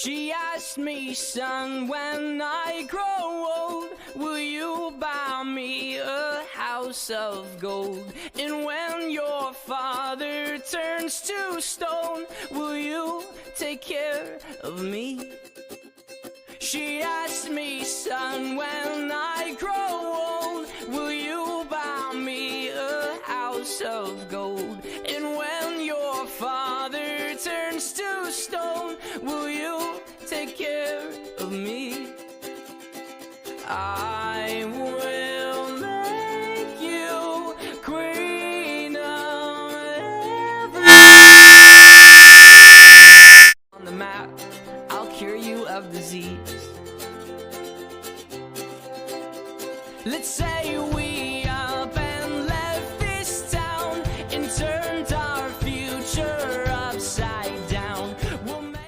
She asked me, son, when I grow old, will you buy me a house of gold? And when your father turns to stone, will you take care of me? She asked me, son, when I grow old, will you buy me a house of gold? And when your father turns to stone, will you take care of me? I will make you queen of on the map. I'll cure you of disease. Let's say we up and left this town and turned our future upside down. We'll make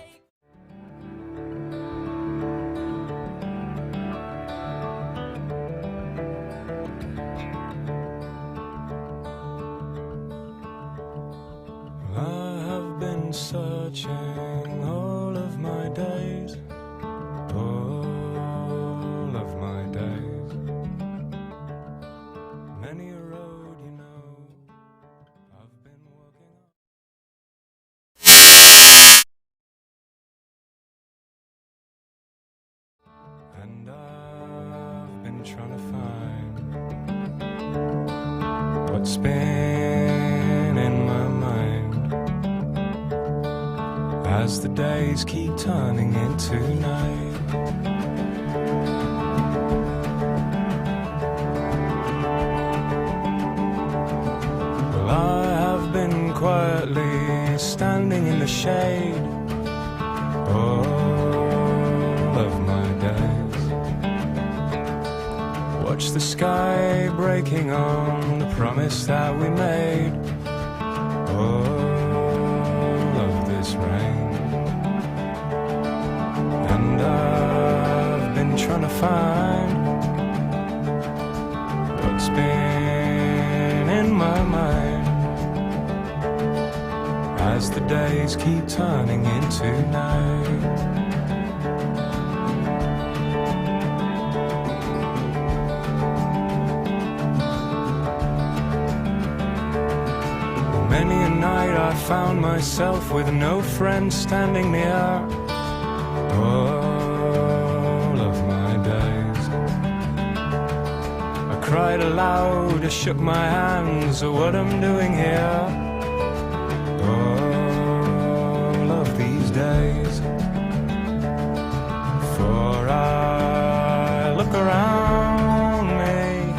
I have been searching all of my days, all of my days. Many a road, you know, I've been walking on. And I've been trying to find what's been in my mind as the days keep turning into night. Well, I have been quietly standing in the shade all of my days. Watch the sky breaking on the promise that we made. All of this rain. And I've been trying to find what's been in my mind as the days keep turning into night. Many a night I found myself with no friend standing near. All of my days I cried aloud, I shook my hands at what I'm doing here. All of these days, for I look around me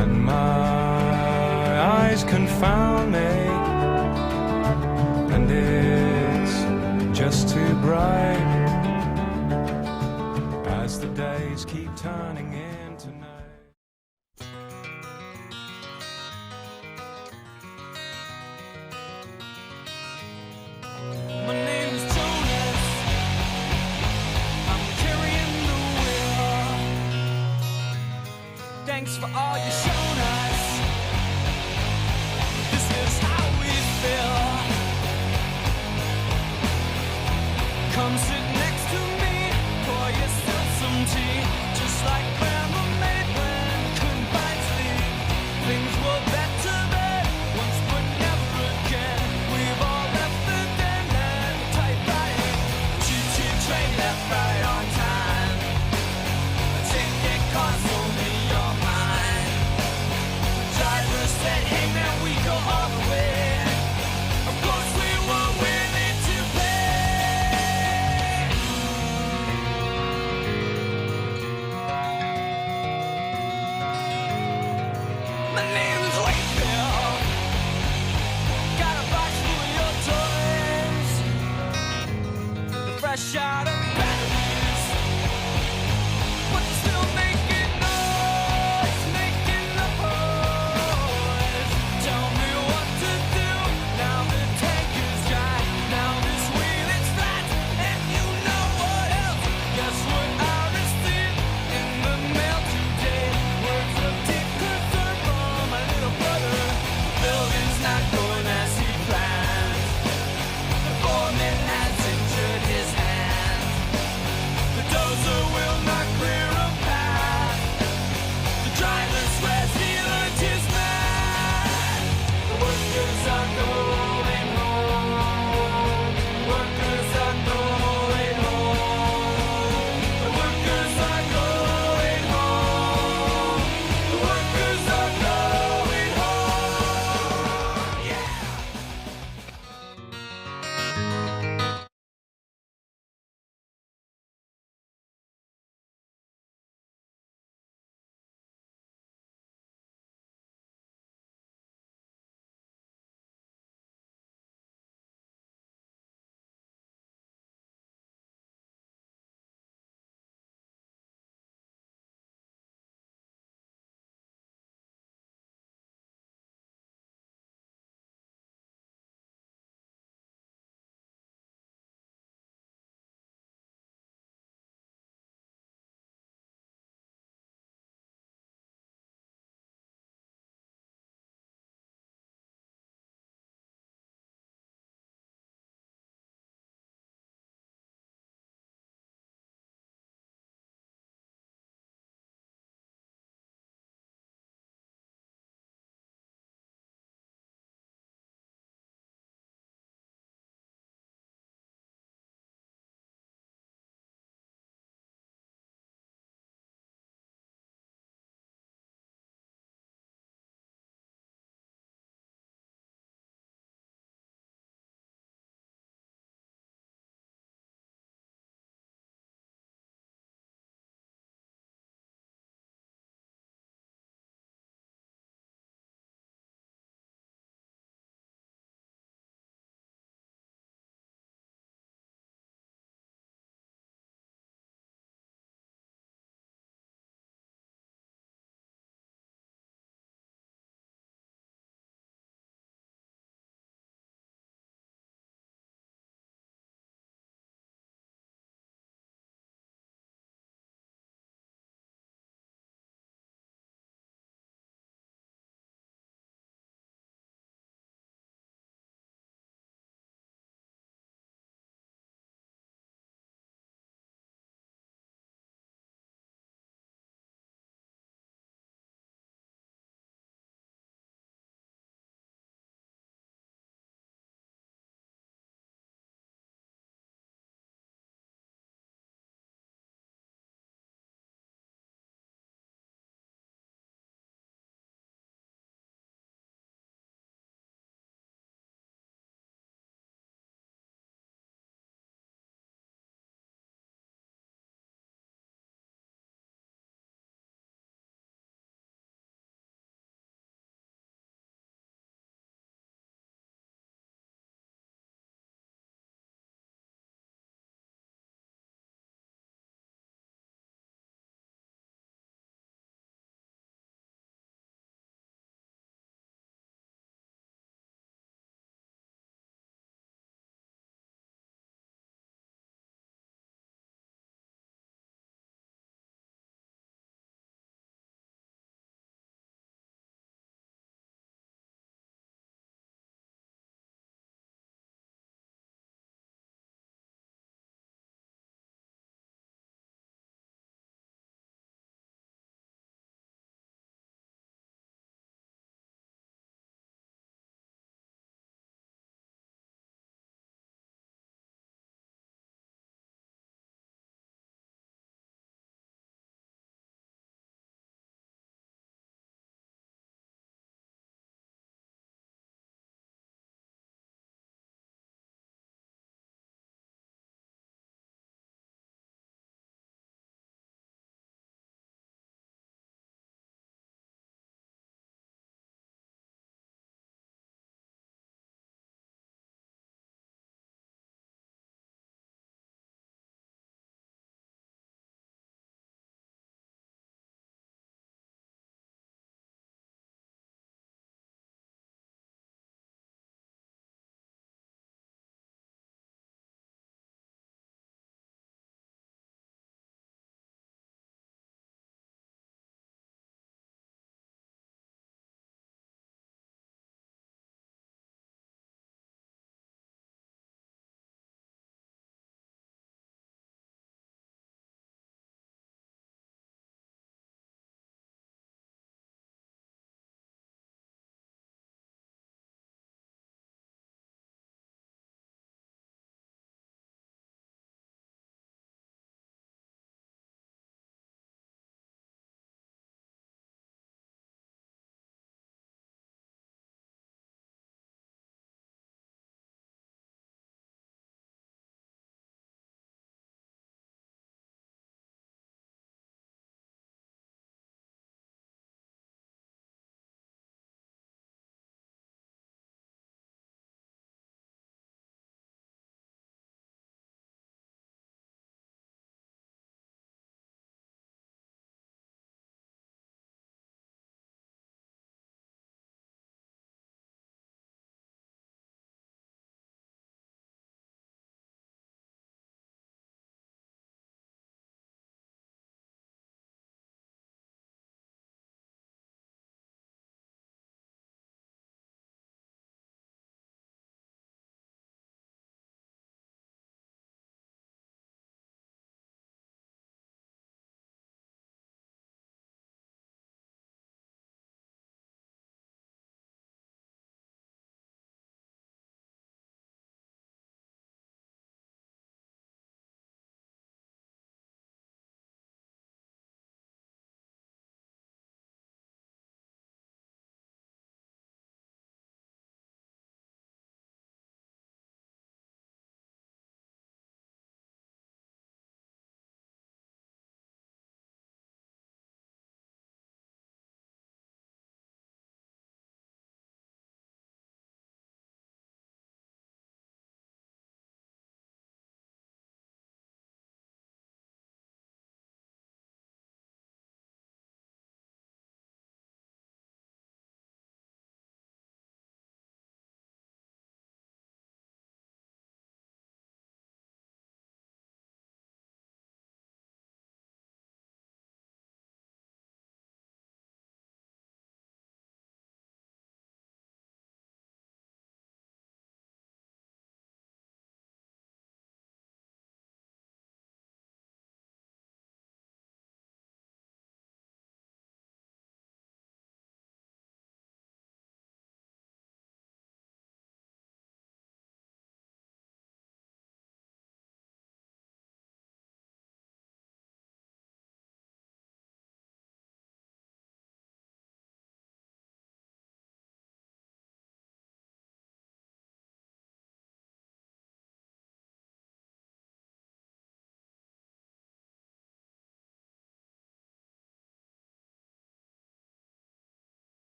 and my eyes confound me, and it's just too bright as the days keep turning into night. My name is Jonas. I'm carrying the wheel. Thanks for all you've shown us. This is how we feel. Come sit next to me, pour yourself some tea. Just like Grandma made when couldn't find sleep. Things were better then, once but never again. We've all left the den and the typewriting. Choo-choo train left right on time. A ticket costs only your mind. The driver said, hey man, we go all the way. Of course we were willing to pay. My name is Wakefield. Got a box full of your toys. They're fresh out of batteries, but they're still making noise, making the noise. Tell me what to do. Now the tank is dry. Now this wheel is flat. And you know what else? Guess what I received in the mail today? Words of deep concern from my little brother. The building's not going as he planned. The foreman has injured his hand.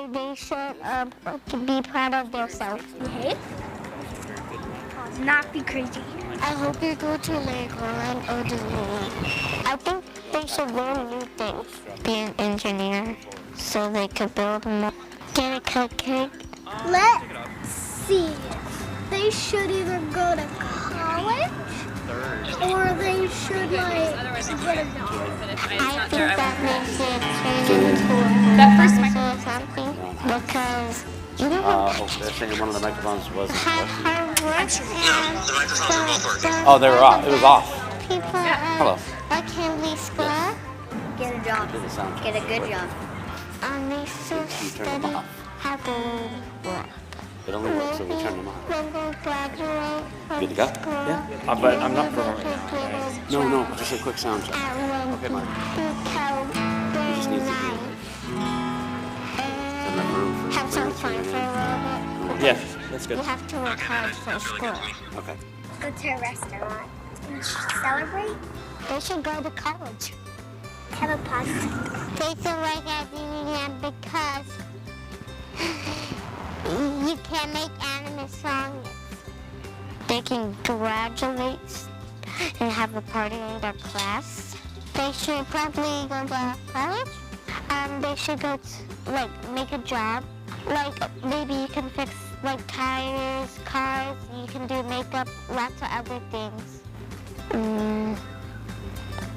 They should be proud of themselves. Behave. Not be crazy. I hope you go to Legoland or Disneyland. I think they should learn new things. Be an engineer so they could build more. Get a cupcake. Let's see. They should either go to college or they should like get a job. I think that they should turn into a That first professor or something because you know They're saying one of the microphones wasn't how working. hard work and The microphones are both working. Oh, they were off. It was off. people Hello. can we score Get a job. Did the sound Get a good job. they should You turned them study off. how to work. It only worked, so we turned them off. When they graduate from Good to go? school, Yeah. But I'm not performing now. No, just a quick sound check. Okay, Mike. Because just they're needs to be nice enough room for have some fun for a little bit. Yeah, that's good. You have to work hard for school. Okay. Go to a restaurant and celebrate. They should go to college. Have a party. They should work at Disneyland because you can make anime songs. They can graduate and have a party in their class. They should probably go to college. They should go to, make a job. Maybe you can fix, tires, cars. You can do makeup, lots of other things.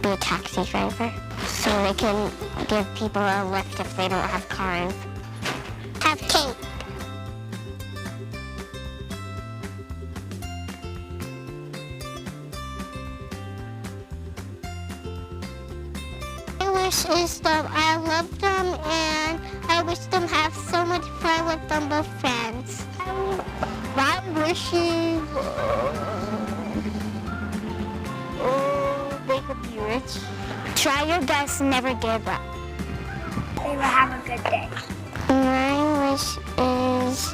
Be a taxi driver so they can give people a lift if they don't have cars. Have cake. My wish is that I love them and I wish them have so much fun with them with friends. My wish is they could be rich. Try your best and never give up. They will have a good day. My wish is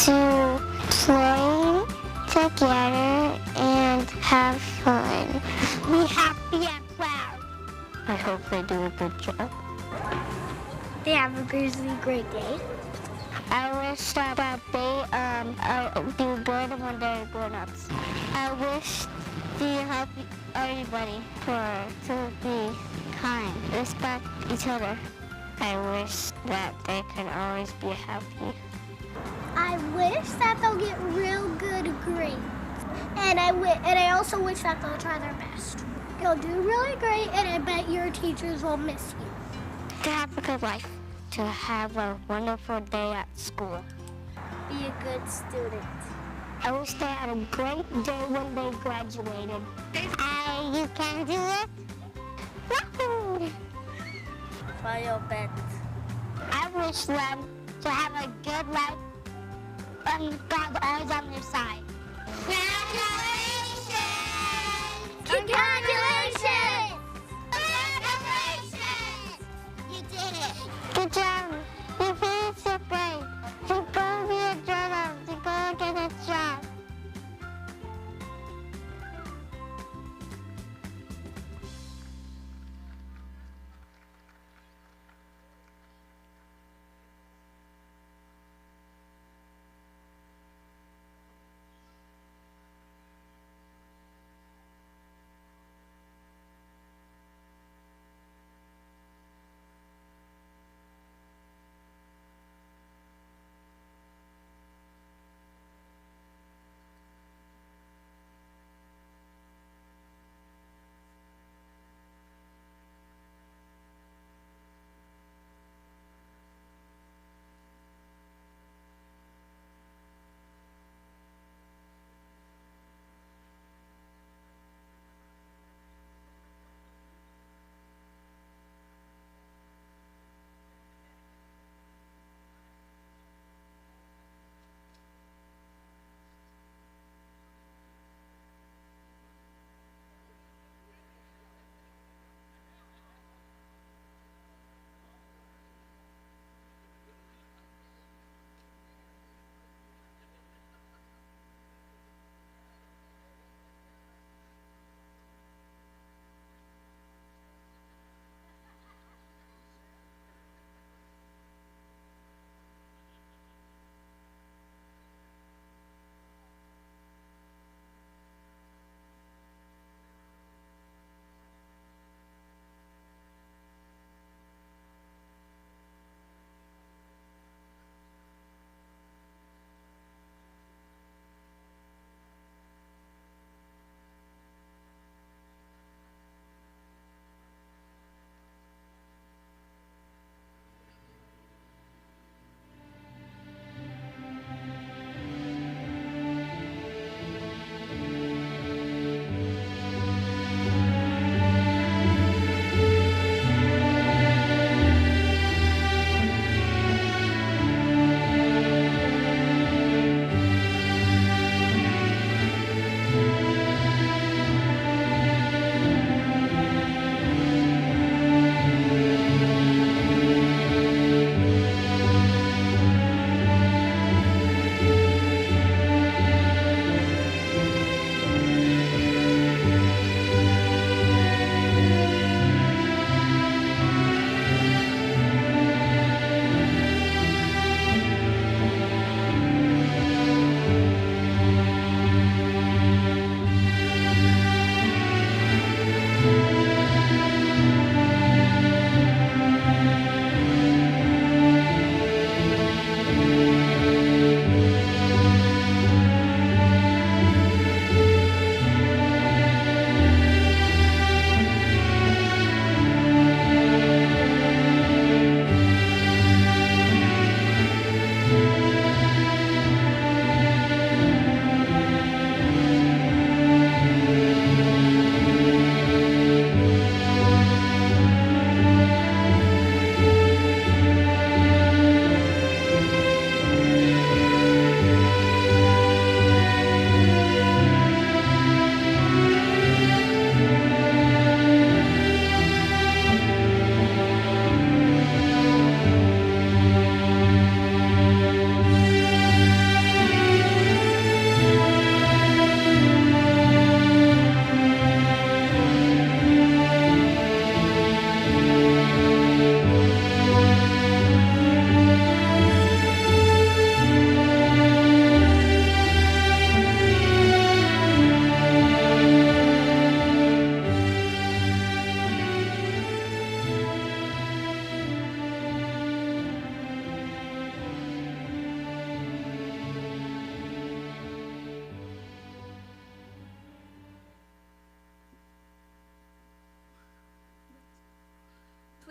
to play together and have fun. Be happy and proud. I hope they do a good job. They have a grizzly great day. I wish that they do good when they're grown-ups. I wish to help everybody to be kind, respect each other. I wish that they can always be happy. I wish that they'll get real good grades. And I also wish that they'll try their best. You'll do really great, and I bet your teachers will miss you. To have a good life, to have a wonderful day at school. Be a good student. I wish they had a great day when they graduated. You can do it. Wahoo! Try your best. I wish them to have a good life and God always on their side. Congratulations! Congratulations! Congratulations! You did it. Good job. You finished your grade. You go be a journal. You go get a job.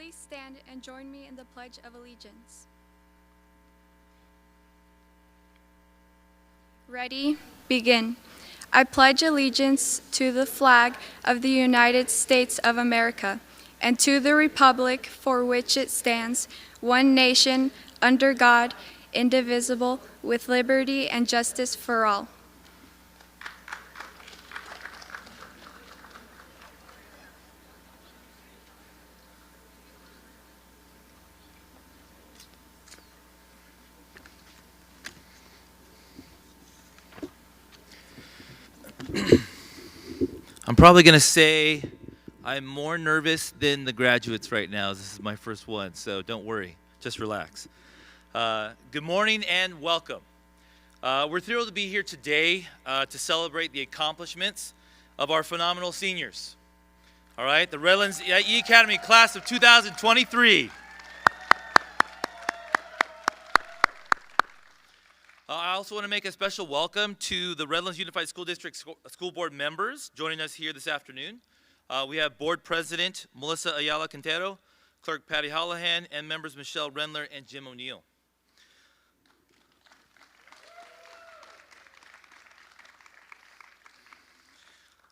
Please stand and join me in the Pledge of Allegiance. Ready? Begin. I pledge allegiance to the flag of the United States of America and to the republic for which it stands, one nation, under God, indivisible, with liberty and justice for all. I'm probably going to say I'm more nervous than the graduates right now. This is my first one, so don't worry. Just relax. Good morning and welcome. We're thrilled to be here today to celebrate the accomplishments of our phenomenal seniors. All right, the Redlands E Academy class of 2023. I also want to make a special welcome to the Redlands Unified School District School Board members joining us here this afternoon. We have Board President Melissa Ayala Quintero, Clerk Patty Hollahan, and members Michelle Rendler and Jim O'Neill.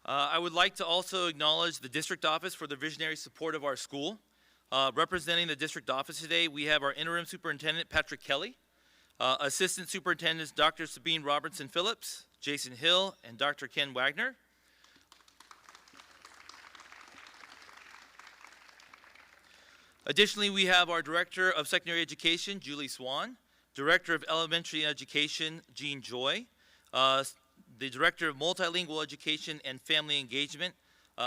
I would like to also acknowledge the district office for the visionary support of our school. Representing the district office today, we have our interim superintendent, Patrick Kelly, assistant superintendents, Dr. Sabine Robertson Phillips, Jason Hill, and Dr. Ken Wagner. Additionally, we have our Director of Secondary Education, Julie Swan, Director of Elementary Education, Jean Joy, the Director of Multilingual Education and Family Engagement,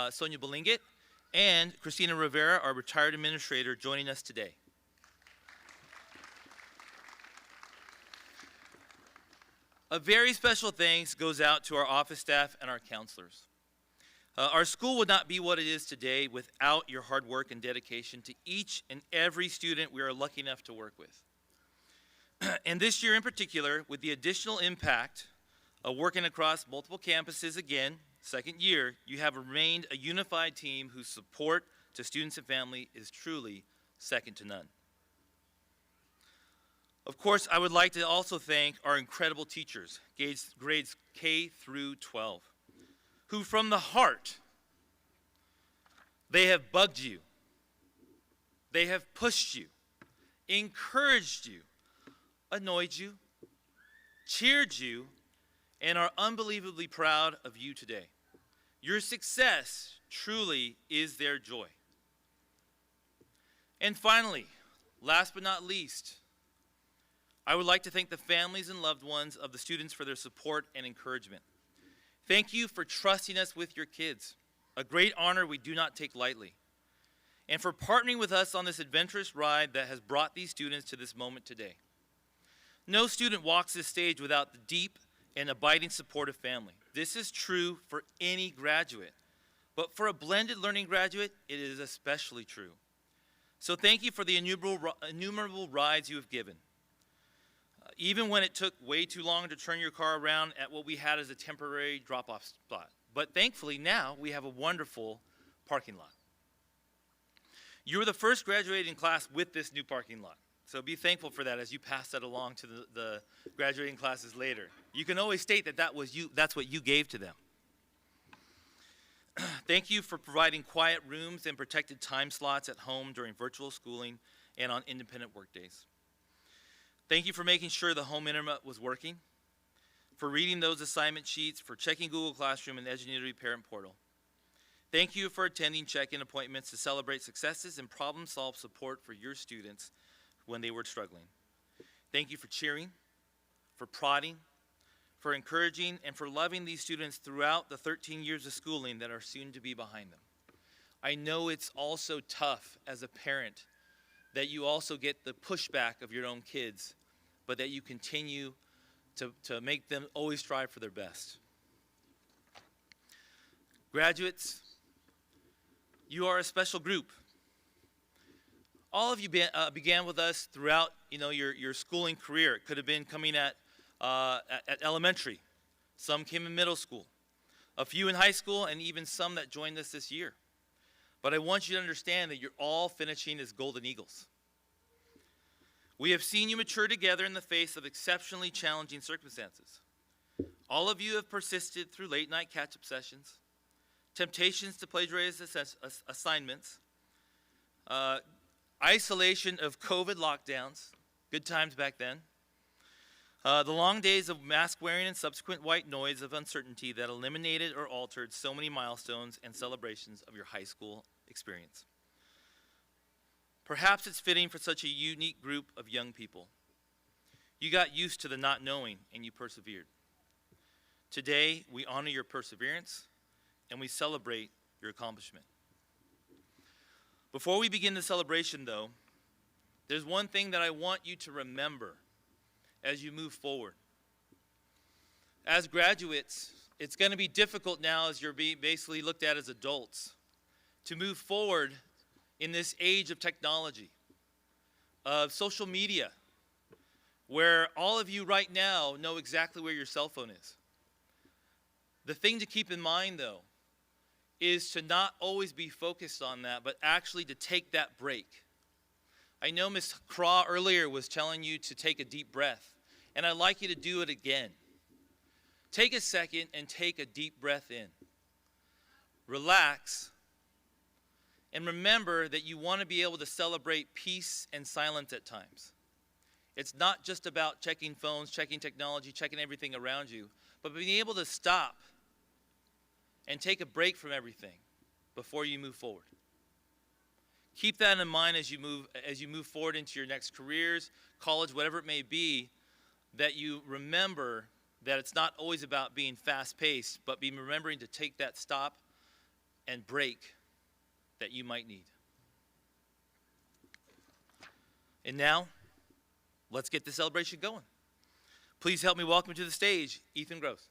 Sonia Belingit, and Christina Rivera, our retired administrator, joining us today. A very special thanks goes out to our office staff and our counselors. Our school would not be what it is today without your hard work and dedication to each and every student we are lucky enough to work with. And this year in particular, with the additional impact of working across multiple campuses again, second year, you have remained a unified team whose support to students and family is truly second to none. Of course, I would like to also thank our incredible teachers, grades K through 12, who from the heart, they have bugged you, they have pushed you, encouraged you, annoyed you, cheered you, and are unbelievably proud of you today. Your success truly is their joy. And finally, last but not least, I would like to thank the families and loved ones of the students for their support and encouragement. Thank you for trusting us with your kids, a great honor we do not take lightly, and for partnering with us on this adventurous ride that has brought these students to this moment today. No student walks this stage without the deep and abiding support of family. This is true for any graduate, but for a blended learning graduate, it is especially true. So thank you for the innumerable rides you have given. Even when it took way too long to turn your car around at what we had as a temporary drop-off spot. But thankfully now we have a wonderful parking lot. You were the first graduating class with this new parking lot. So be thankful for that as you pass that along to the graduating classes later. You can always state that that's what you gave to them. Thank you for providing quiet rooms and protected time slots at home during virtual schooling and on independent work days. Thank you for making sure the home internet was working, for reading those assignment sheets, for checking Google Classroom and Edgenuity Parent Portal. Thank you for attending check-in appointments to celebrate successes and problem-solve support for your students when they were struggling. Thank you for cheering, for prodding, for encouraging, and for loving these students throughout the 13 years of schooling that are soon to be behind them. I know it's also tough as a parent that you also get the pushback of your own kids, but that you continue to make them always strive for their best. Graduates, you are a special group. All of you began with us throughout your schooling career. It could have been coming at elementary. Some came in middle school. A few in high school, and even some that joined us this year. but I want you to understand that you're all finishing as Golden Eagles. We have seen you mature together in the face of exceptionally challenging circumstances. All of you have persisted through late-night catch-up sessions, temptations to plagiarize assignments, isolation of COVID lockdowns, good times back then, the long days of mask wearing and subsequent white noise of uncertainty that eliminated or altered so many milestones and celebrations of your high school experience. Perhaps it's fitting for such a unique group of young people. You got used to the not knowing and you persevered. Today, we honor your perseverance and we celebrate your accomplishment. Before we begin the celebration, though, there's one thing that I want you to remember as you move forward. As graduates, it's going to be difficult now as you're being basically looked at as adults to move forward in this age of technology, of social media, where all of you right now know exactly where your cell phone is. The thing to keep in mind, though, is to not always be focused on that, but actually to take that break. I know Ms. Craw earlier was telling you to take a deep breath, and I'd like you to do it again. Take a second and take a deep breath in. Relax. And remember that you want to be able to celebrate peace and silence at times. It's not just about checking phones, checking technology, checking everything around you, but being able to stop and take a break from everything before you move forward. Keep that in mind as you move forward into your next careers, college, whatever it may be, that you remember that it's not always about being fast-paced, but be remembering to take that stop and break that you might need. And now, let's get the celebration going. Please help me welcome to the stage Ethan Gross.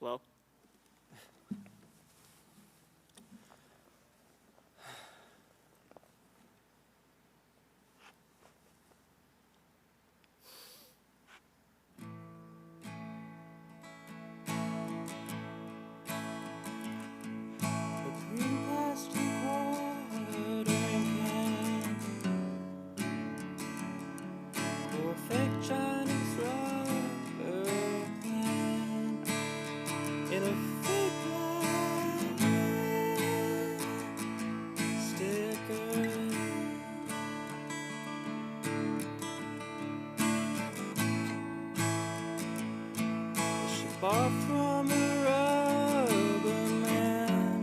Hello? Far from a rubber man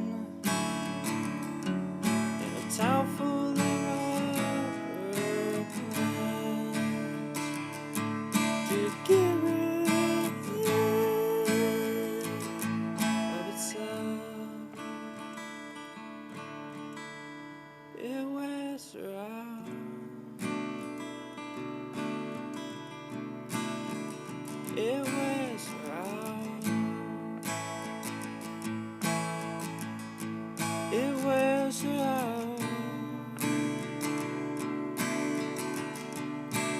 in a town full of rubber plants to get rid of itself. It wears around. It wears around. It wears around.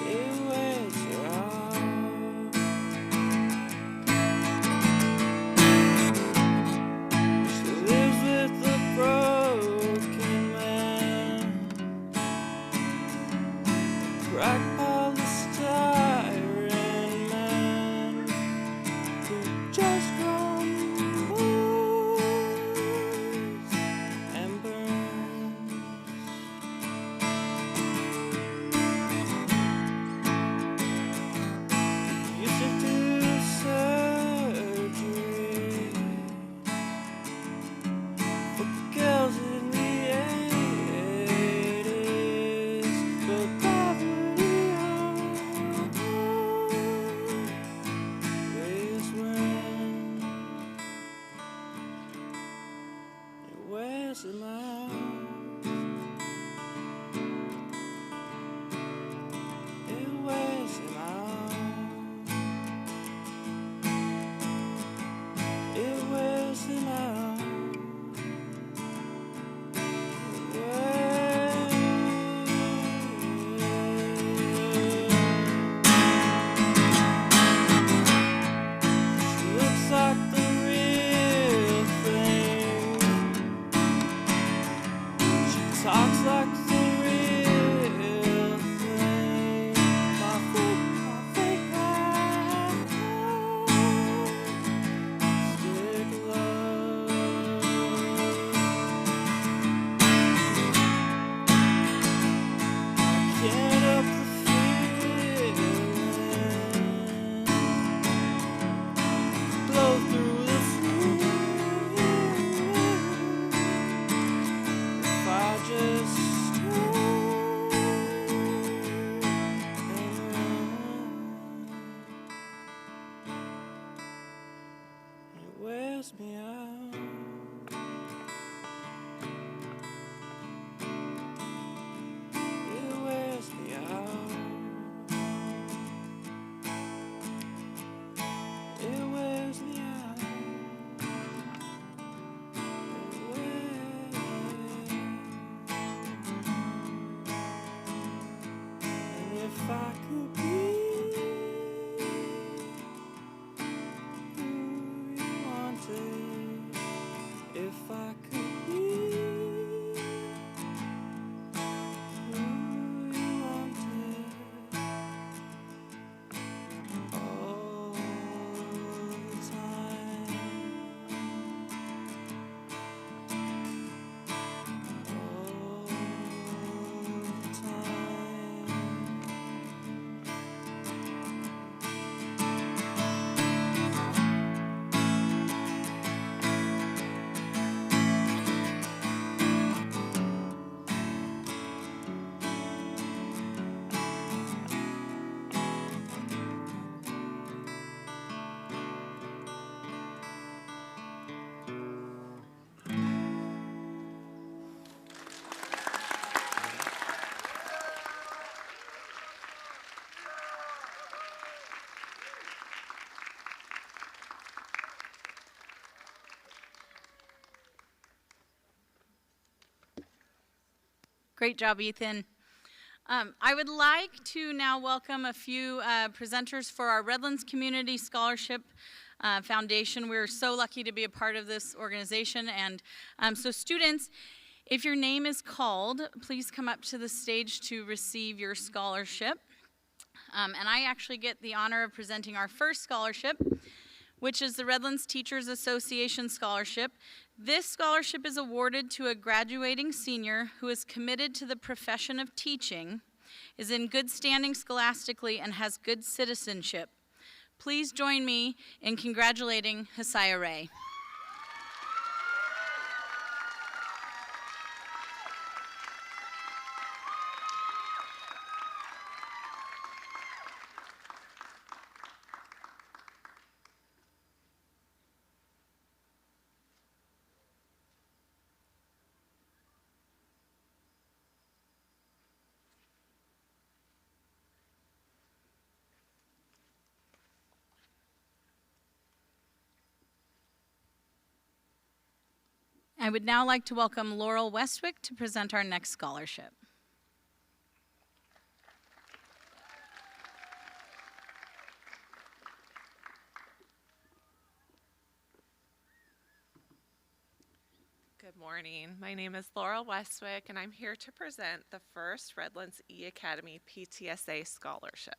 It wears around. She lives with a broken man, crack polystyrene man who just crumbles and burns. Used to do surgery for girls in the 80s, but poverty always wins. It wears them out. It wears if I could be who you wanted all the time, all the time. Great job, Ethan. I would like to now welcome a few presenters for our Redlands Community Scholarship Foundation. We're so lucky to be a part of this organization. And so students, if your name is called, please come up to the stage to receive your scholarship. And I actually get the honor of presenting our first scholarship, which is the Redlands Teachers Association Scholarship. This scholarship is awarded to a graduating senior who is committed to the profession of teaching, is in good standing scholastically, and has good citizenship. Please join me in congratulating Hasiah Ray. I would now like to welcome Laurel Westwick to present our next scholarship. Good morning. My name is Laurel Westwick, and I'm here to present the first Redlands E Academy PTSA Scholarship.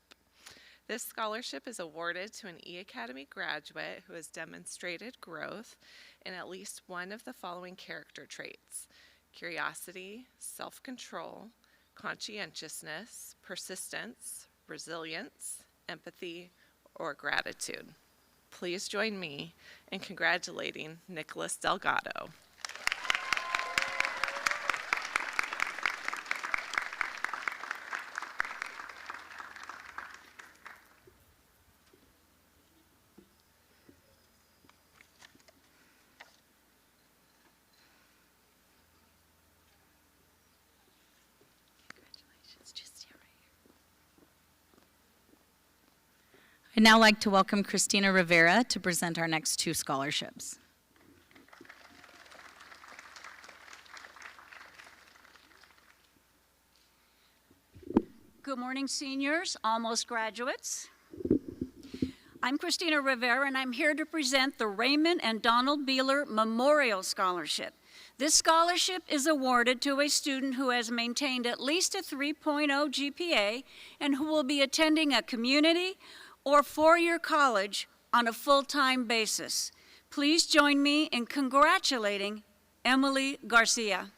This scholarship is awarded to an E Academy graduate who has demonstrated growth in at least one of the following character traits: curiosity, self-control, conscientiousness, persistence, resilience, empathy, or gratitude. Please join me in congratulating Nicholas Delgado. I'd now like to welcome Christina Rivera to present our next two scholarships. Good morning, seniors, almost graduates. I'm Christina Rivera, and I'm here to present the Raymond and Donald Beeler Memorial Scholarship. This scholarship is awarded to a student who has maintained at least a 3.0 GPA and who will be attending a community or four-year college on a full-time basis. Please join me in congratulating Emily Garcia.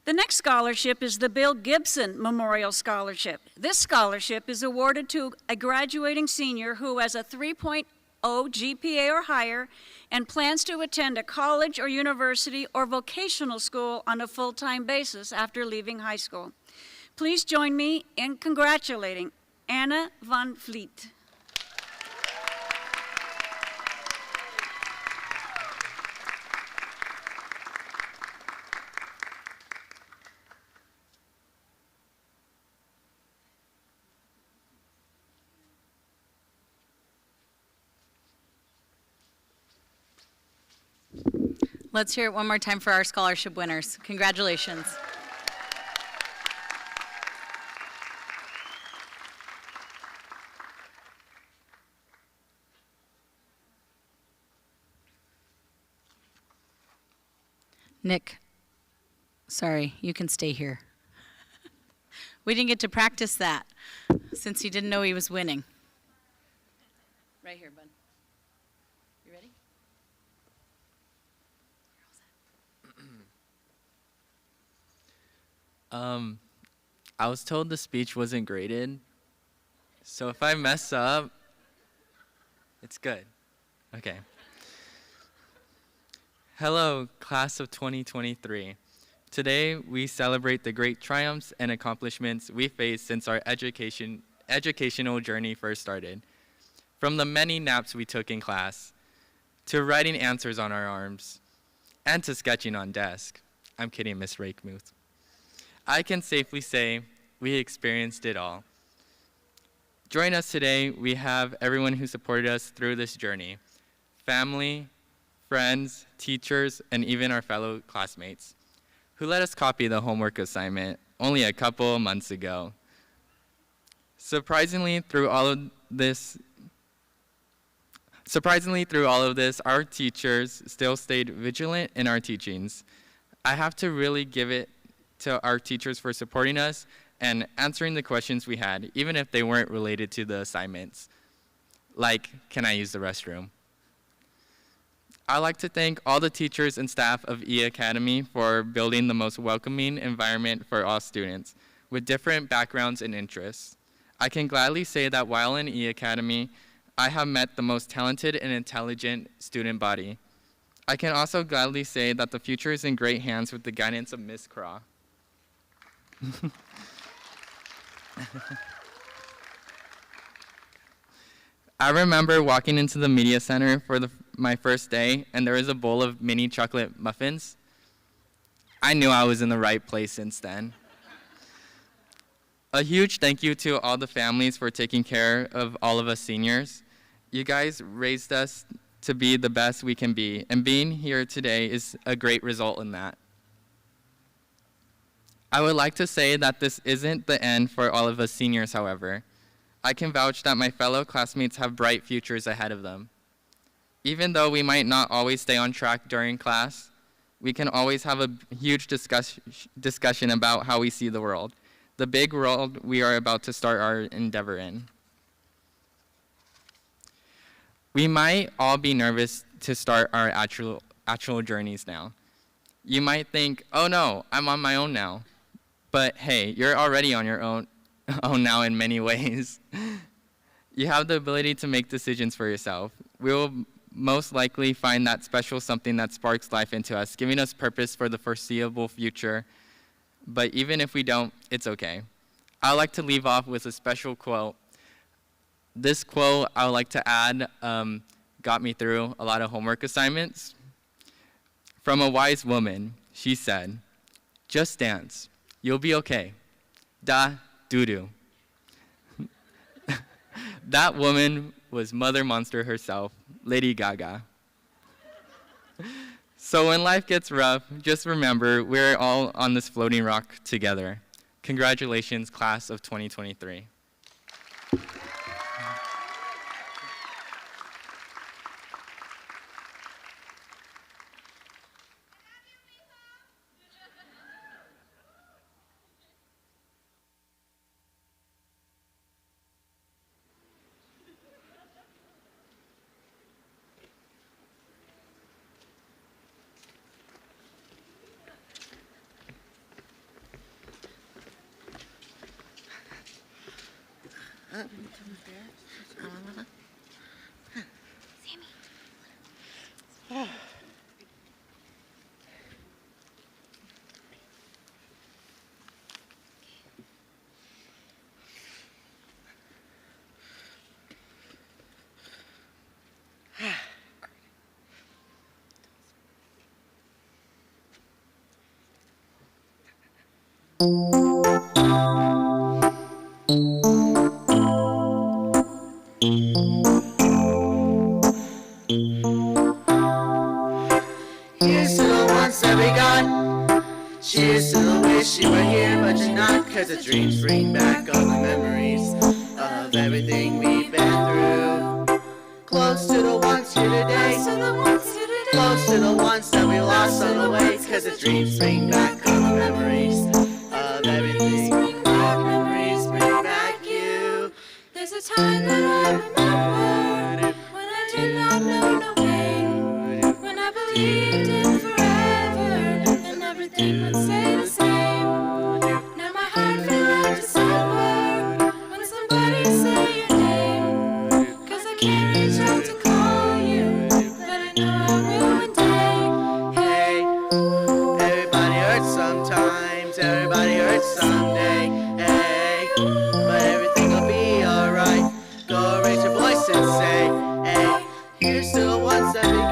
The next scholarship is the Bill Gibson Memorial Scholarship. This scholarship is awarded to a graduating senior who has a 3.0 GPA or higher and plans to attend a college or university or vocational school on a full-time basis after leaving high school. Please join me in congratulating Anna Van Vliet. Let's hear it one more time for our scholarship winners. Congratulations. Nick, sorry, you can stay here. We didn't get to practice that since he didn't know he was winning. Right here, bud. You ready? I was told the speech wasn't graded, so if I mess up, it's good. Okay. Hello, class of 2023. Today, we celebrate the great triumphs and accomplishments we faced since our educational journey first started. From the many naps we took in class, to writing answers on our arms, and to sketching on desk. I'm kidding, Miss Rakemuth. I can safely say we experienced it all. Join us today, we have everyone who supported us through this journey. Family, friends, teachers, and even our fellow classmates, who let us copy the homework assignment only a couple months ago. Surprisingly, through all of this, our teachers still stayed vigilant in our teachings. I have to really give it to our teachers for supporting us and answering the questions we had, even if they weren't related to the assignments. Like, can I use the restroom? I'd like to thank all the teachers and staff of E Academy for building the most welcoming environment for all students with different backgrounds and interests. I can gladly say that while in E Academy, I have met the most talented and intelligent student body. I can also gladly say that the future is in great hands with the guidance of Ms. Craw. I remember walking into the media center for my first day, and there was a bowl of mini chocolate muffins. I knew I was in the right place since then. A huge thank you to all the families for taking care of all of us seniors. You guys raised us to be the best we can be, and being here today is a great result in that. I would like to say that this isn't the end for all of us seniors, however. I can vouch that my fellow classmates have bright futures ahead of them. Even though we might not always stay on track during class, we can always have a huge discussion about how we see the world, the big world we are about to start our endeavor in. We might all be nervous to start our actual journeys now. You might think, oh no, I'm on my own now. But hey, you're already on your own now in many ways. You have the ability to make decisions for yourself. We will most likely find that special something that sparks life into us, giving us purpose for the foreseeable future. But even if we don't, it's okay. I like to leave off with a special quote. This quote I would like to add got me through a lot of homework assignments. From a wise woman, she said, "Just dance. You'll be okay. Da doo-doo." That woman was Mother Monster herself, Lady Gaga. So when life gets rough, just remember we're all on this floating rock together. Congratulations, class of 2023. Here's to the ones that we got. Cheers to the wish you were here, but you're not. Cause the dreams bring back all the memories of everything we've been through. Close to the ones here today. Close to the ones that we lost on the way. Cause the dreams bring back all the memories of everything. Memories bring back you. There's a time that I remember when I did not know no pain, when I believed in forever and everything would stay the same. Now my heart feels like December when somebody say your name, cause I can't reach out to call you, but I know I will one day. Hey, everybody hurts sometimes, everybody hurts someday. Hey, but everything will be alright. Go raise your voice and say, hey, here's to the ones that we got.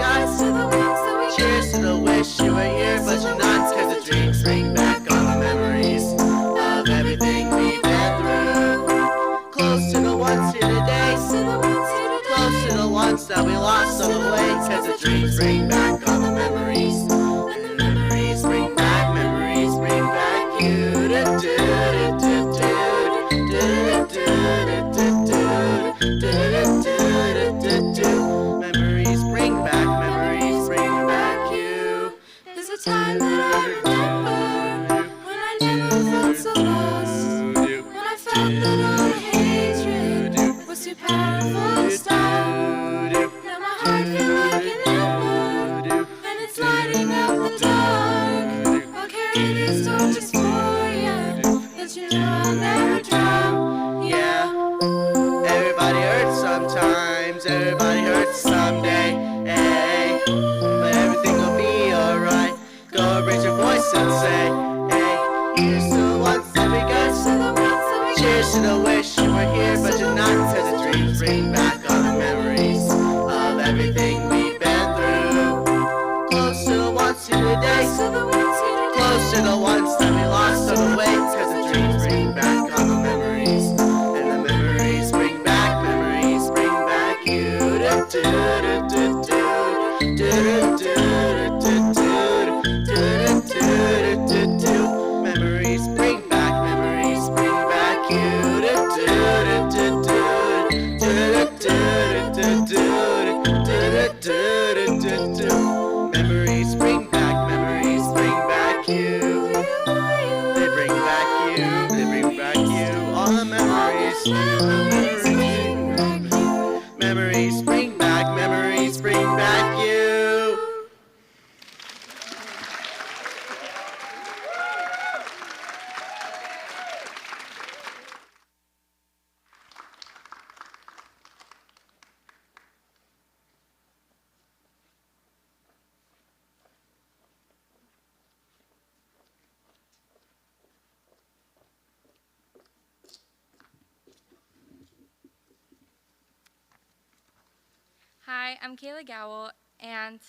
Cheers to the wish you were here, but you're not. Cause the dreams bring back all the memories of everything we've been through. Close to the ones here today. Close to the ones that we lost on the way. Cause the dreams bring back all the memories. And the memories bring back you. Memories bring back you. There's a time that I remember when I never felt so lost, when I felt that all the hatred was too powerful to stop. Now my heart feels like an ember and it's lighting up the dark. I'll carry these torches for you, that you know I'll never drop. Yeah, everybody hurts sometimes, everybody hurts someday. Hey, but everything will be alright. Go raise your voice and say, hey, here's to the ones that we got. Cheers to the wish you were here, but you're not. Cause the dreams bring back all the memories of everything we've been through. Close to the ones here today. Close to the ones that we lost on the way. Cause the dreams bring back all the memories. And the memories bring back you. Memories bring back you. Memories bring back you. They bring back you. All the memories. Memories bring back you. Hi, I'm Kayla Gowell, and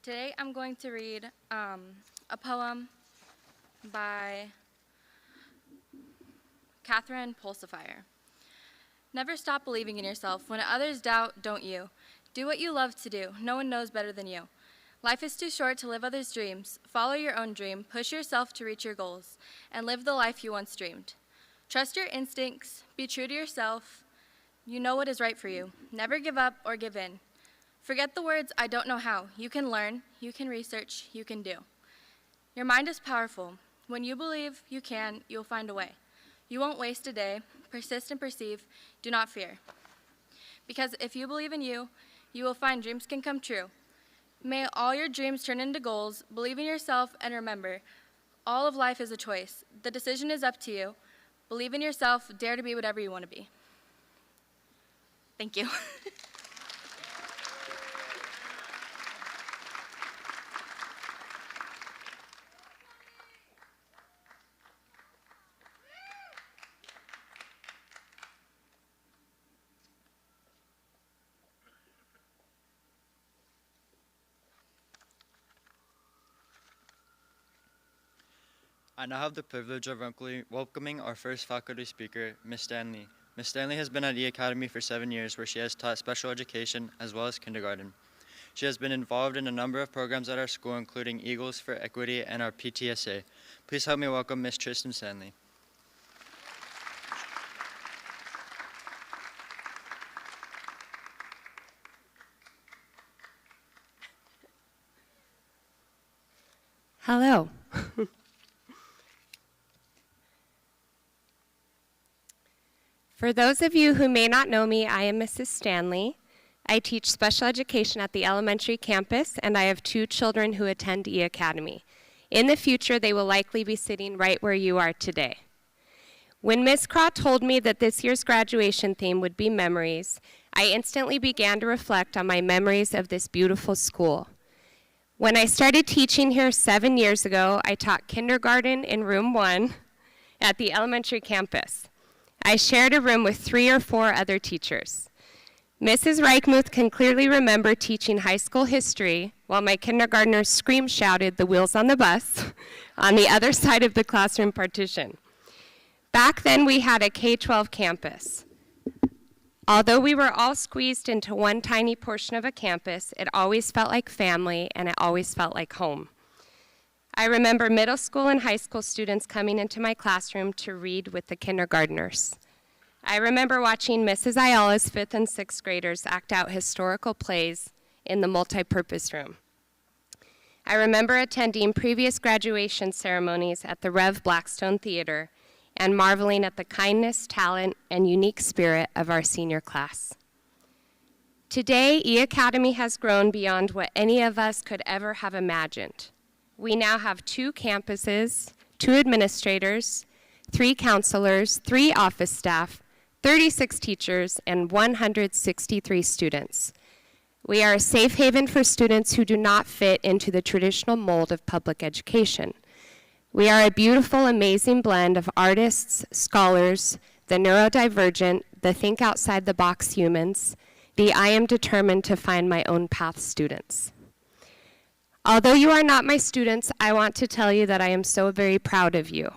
today I'm going to read a poem by Catherine Pulsifier. Never stop believing in yourself. When others doubt, don't you. Do what you love to do. No one knows better than you. Life is too short to live others' dreams. Follow your own dream, push yourself to reach your goals, and live the life you once dreamed. Trust your instincts, be true to yourself. You know what is right for you. Never give up or give in. Forget the words, I don't know how. You can learn, you can research, you can do. Your mind is powerful. When you believe you can, you'll find a way. You won't waste a day. Persist and perceive. Do not fear. Because if you believe in you, you will find dreams can come true. May all your dreams turn into goals. Believe in yourself and remember, all of life is a choice. The decision is up to you. Believe in yourself. Dare to be whatever you want to be. Thank you. I now have the privilege of welcoming our first faculty speaker, Ms. Stanley. Ms. Stanley has been at E Academy for 7 years, where she has taught special education as well as kindergarten. She has been involved in a number of programs at our school, including Eagles for Equity and our PTSA. Please help me welcome Ms. Tristan Stanley. Hello. For those of you who may not know me, I am Mrs. Stanley. I teach special education at the elementary campus, and I have 2 children who attend E Academy. In the future, they will likely be sitting right where you are today. When Ms. Craw told me that this year's graduation theme would be memories, I instantly began to reflect on my memories of this beautiful school. When I started teaching here 7 years ago, I taught kindergarten in room 1 at the elementary campus. I shared a room with 3 or 4 other teachers. Mrs. Reichmuth can clearly remember teaching high school history while my kindergartners scream-shouted the wheels on the bus on the other side of the classroom partition. Back then, we had a K-12 campus. Although we were all squeezed into one tiny portion of a campus, it always felt like family, and it always felt like home. I remember middle school and high school students coming into my classroom to read with the kindergartners. I remember watching Mrs. Ayala's 5th and 6th graders act out historical plays in the multipurpose room. I remember attending previous graduation ceremonies at the Rev Blackstone Theater and marveling at the kindness, talent, and unique spirit of our senior class. Today, E Academy has grown beyond what any of us could ever have imagined. We now have 2 campuses, 2 administrators, 3 counselors, 3 office staff, 36 teachers, and 163 students. We are a safe haven for students who do not fit into the traditional mold of public education. We are a beautiful, amazing blend of artists, scholars, the neurodivergent, the think outside the box humans, the I am determined to find my own path students. Although you are not my students, I want to tell you that I am so very proud of you.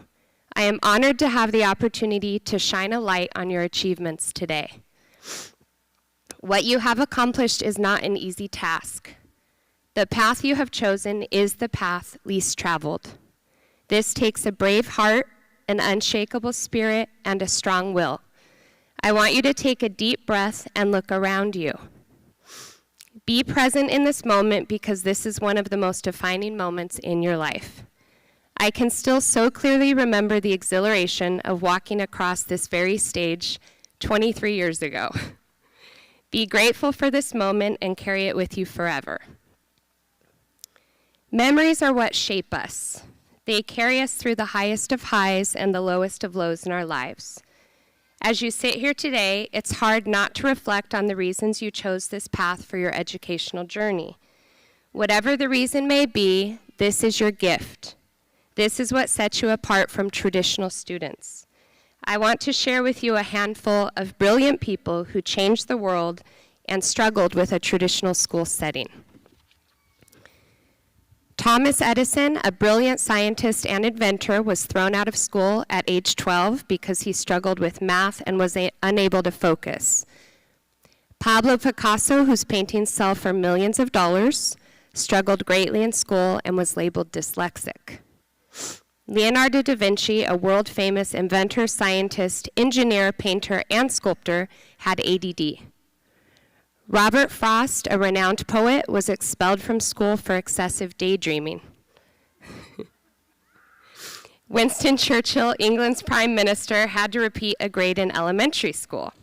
I am honored to have the opportunity to shine a light on your achievements today. What you have accomplished is not an easy task. The path you have chosen is the path least traveled. This takes a brave heart, an unshakable spirit, and a strong will. I want you to take a deep breath and look around you. Be present in this moment because this is one of the most defining moments in your life. I can still so clearly remember the exhilaration of walking across this very stage 23 years ago. Be grateful for this moment and carry it with you forever. Memories are what shape us. They carry us through the highest of highs and the lowest of lows in our lives. As you sit here today, it's hard not to reflect on the reasons you chose this path for your educational journey. Whatever the reason may be, this is your gift. This is what sets you apart from traditional students. I want to share with you a handful of brilliant people who changed the world and struggled with a traditional school setting. Thomas Edison, a brilliant scientist and inventor, was thrown out of school at age 12 because he struggled with math and was unable to focus. Pablo Picasso, whose paintings sell for millions of dollars, struggled greatly in school and was labeled dyslexic. Leonardo da Vinci, a world-famous inventor, scientist, engineer, painter, and sculptor, had ADD. Robert Frost, a renowned poet, was expelled from school for excessive daydreaming. Winston Churchill, England's prime minister, had to repeat a grade in elementary school.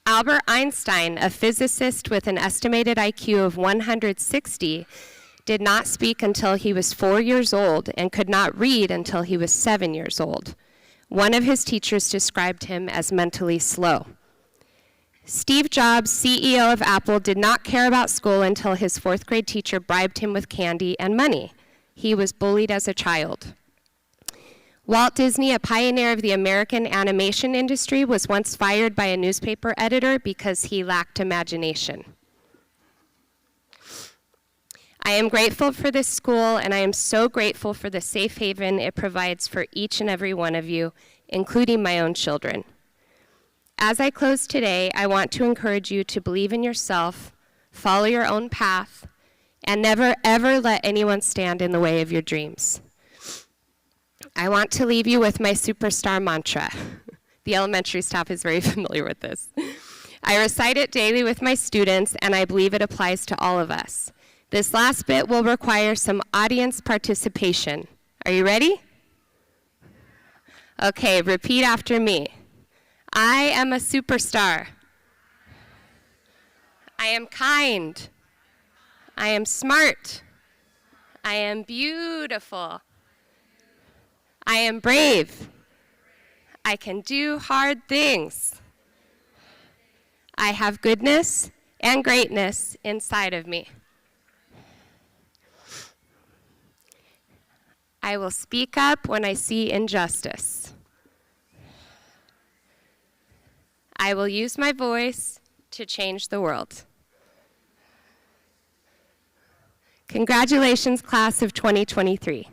Albert Einstein, a physicist with an estimated IQ of 160, did not speak until he was 4 years old and could not read until he was 7 years old. One of his teachers described him as mentally slow. Steve Jobs, CEO of Apple, did not care about school until his 4th grade teacher bribed him with candy and money. He was bullied as a child. Walt Disney, a pioneer of the American animation industry, was once fired by a newspaper editor because he lacked imagination. I am grateful for this school, and I am so grateful for the safe haven it provides for each and every one of you, including my own children. As I close today, I want to encourage you to believe in yourself, follow your own path, and never ever let anyone stand in the way of your dreams. I want to leave you with my superstar mantra. The elementary staff is very familiar with this. I recite it daily with my students, and I believe it applies to all of us. This last bit will require some audience participation. Are you ready? Okay, repeat after me. I am a superstar. I am kind. I am smart. I am beautiful. I am brave. I can do hard things. I have goodness and greatness inside of me. I will speak up when I see injustice. I will use my voice to change the world. Congratulations, class of 2023.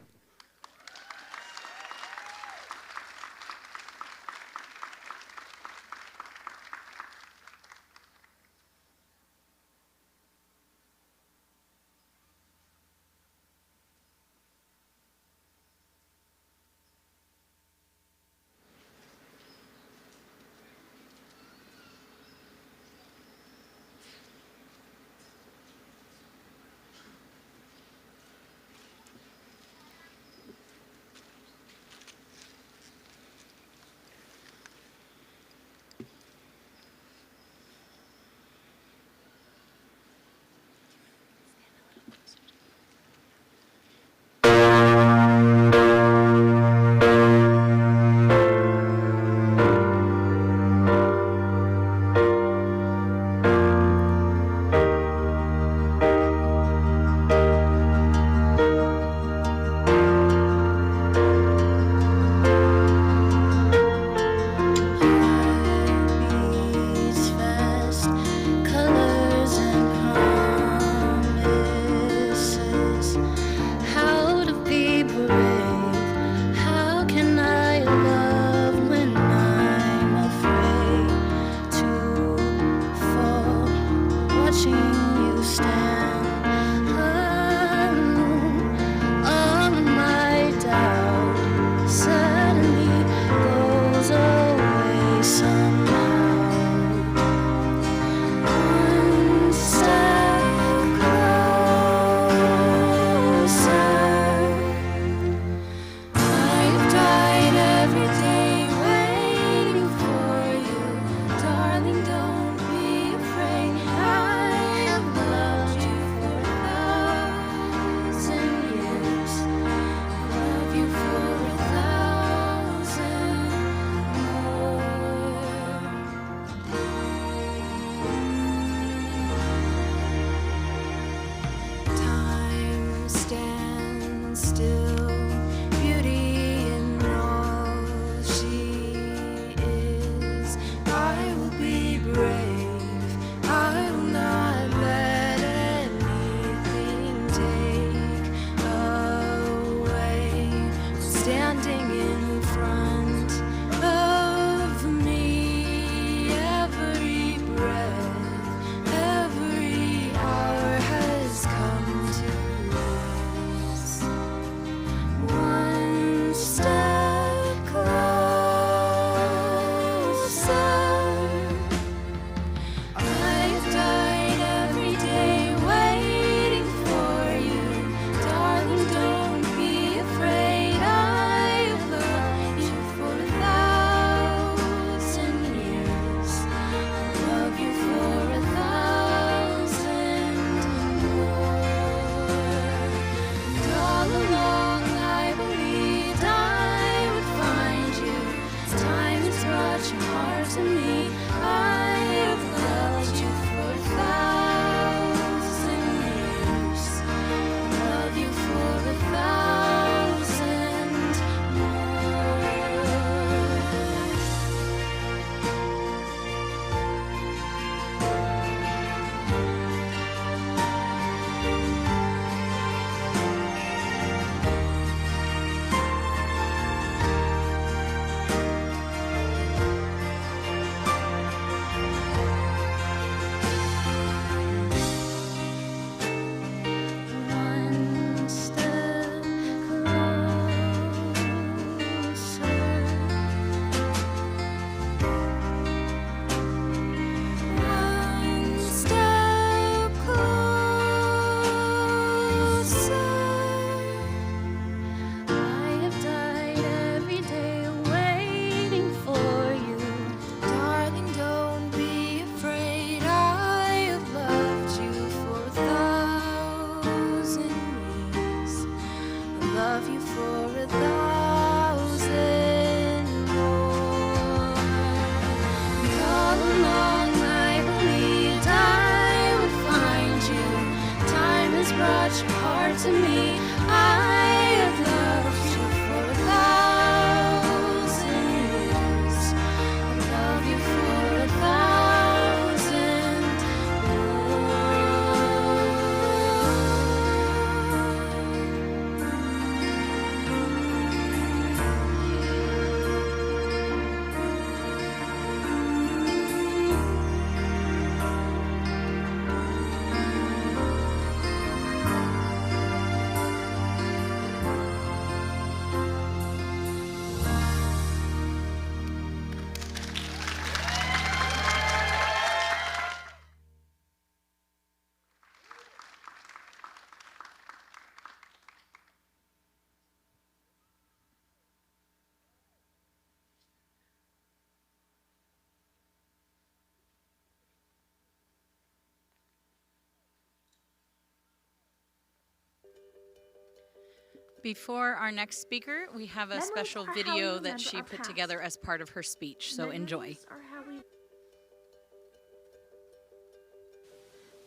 Before our next speaker, we have a Memories special are how we video that remember she our put past. together as part of her speech, so enjoy.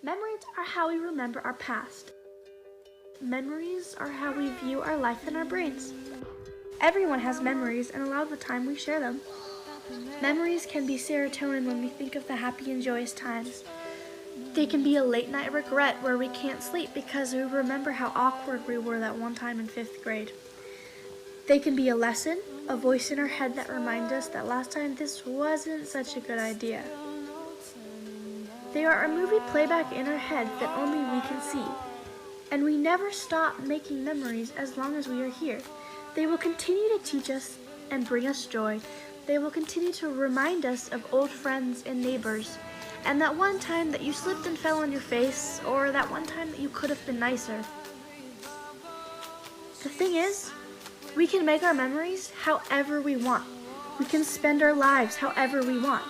Memories are how we remember our past. Memories are how we view our life in our brains. Everyone has memories, and a lot of the time we share them. Memories can be serotonin when we think of the happy and joyous times. They can be a late night regret where we can't sleep because we remember how awkward we were that one time in 5th grade. They can be a lesson, a voice in our head that reminds us that last time this wasn't such a good idea. They are a movie playback in our head that only we can see. And we never stop making memories as long as we are here. They will continue to teach us and bring us joy. They will continue to remind us of old friends and neighbors, and that one time that you slipped and fell on your face, or that one time that you could have been nicer. The thing is, we can make our memories however we want. We can spend our lives however we want.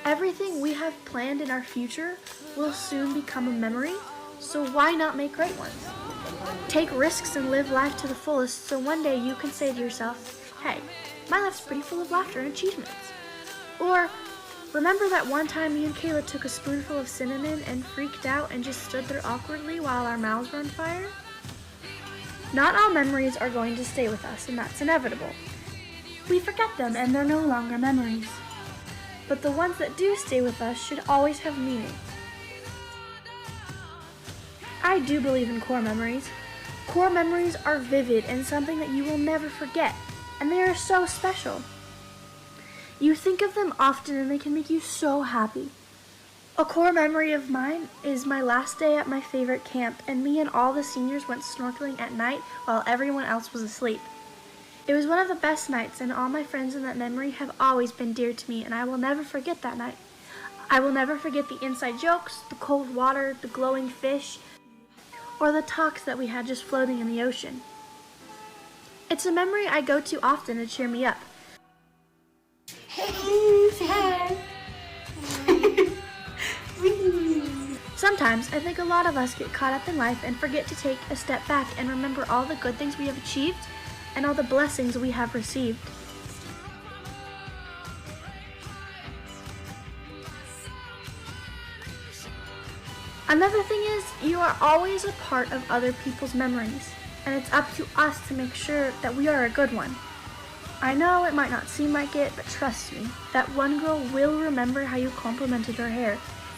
Everything we have planned in our future will soon become a memory, so why not make great ones? Take risks and live life to the fullest so one day you can say to yourself, hey, my life's pretty full of laughter and achievements. Or, remember that one time me and Kayla took a spoonful of cinnamon and freaked out and just stood there awkwardly while our mouths were on fire? Not all memories are going to stay with us, and that's inevitable. We forget them and they're no longer memories. But the ones that do stay with us should always have meaning. I do believe in core memories. Core memories are vivid and something that you will never forget, and they are so special. You think of them often and they can make you so happy. A core memory of mine is my last day at my favorite camp, and me and all the seniors went snorkeling at night while everyone else was asleep. It was one of the best nights, and all my friends in that memory have always been dear to me, and I will never forget that night. I will never forget the inside jokes, the cold water, the glowing fish, or the talks that we had just floating in the ocean. It's a memory I go to often to cheer me up. Sometimes I think a lot of us get caught up in life and forget to take a step back and remember all the good things we have achieved and all the blessings we have received. Another thing is, you are always a part of other people's memories, and it's up to us to make sure that we are a good one. I know it might not seem like it, but trust me, that one girl will remember how you complimented her hair.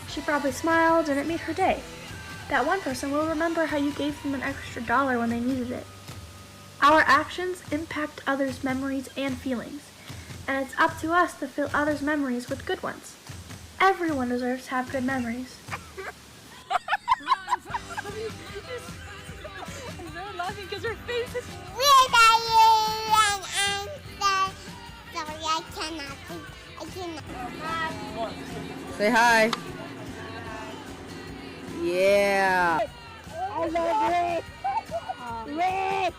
She probably smiled and it made her day. That one person will remember how you gave them an extra $1 when they needed it. Our actions impact others' memories and feelings, and it's up to us to fill others' memories with good ones. Everyone deserves to have good memories. I'm really laughing because her face is... Where are you? And I'm sorry, I cannot. Say hi. Yeah. I love Rick.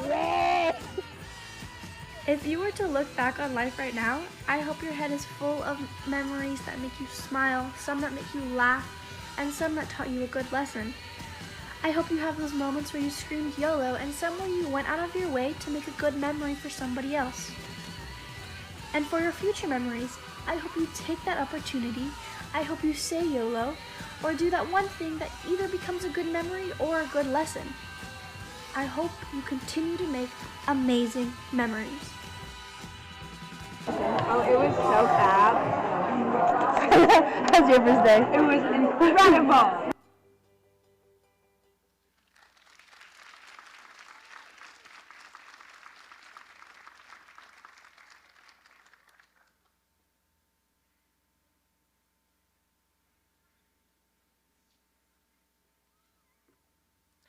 Rick. If you were to look back on life right now, I hope your head is full of memories that make you smile, some that make you laugh, and some that taught you a good lesson. I hope you have those moments where you screamed YOLO and some where you went out of your way to make a good memory for somebody else. And for your future memories, I hope you take that opportunity. I hope you say YOLO or do that one thing that either becomes a good memory or a good lesson. I hope you continue to make amazing memories. Oh, it was so fab. How's your first day? It was incredible.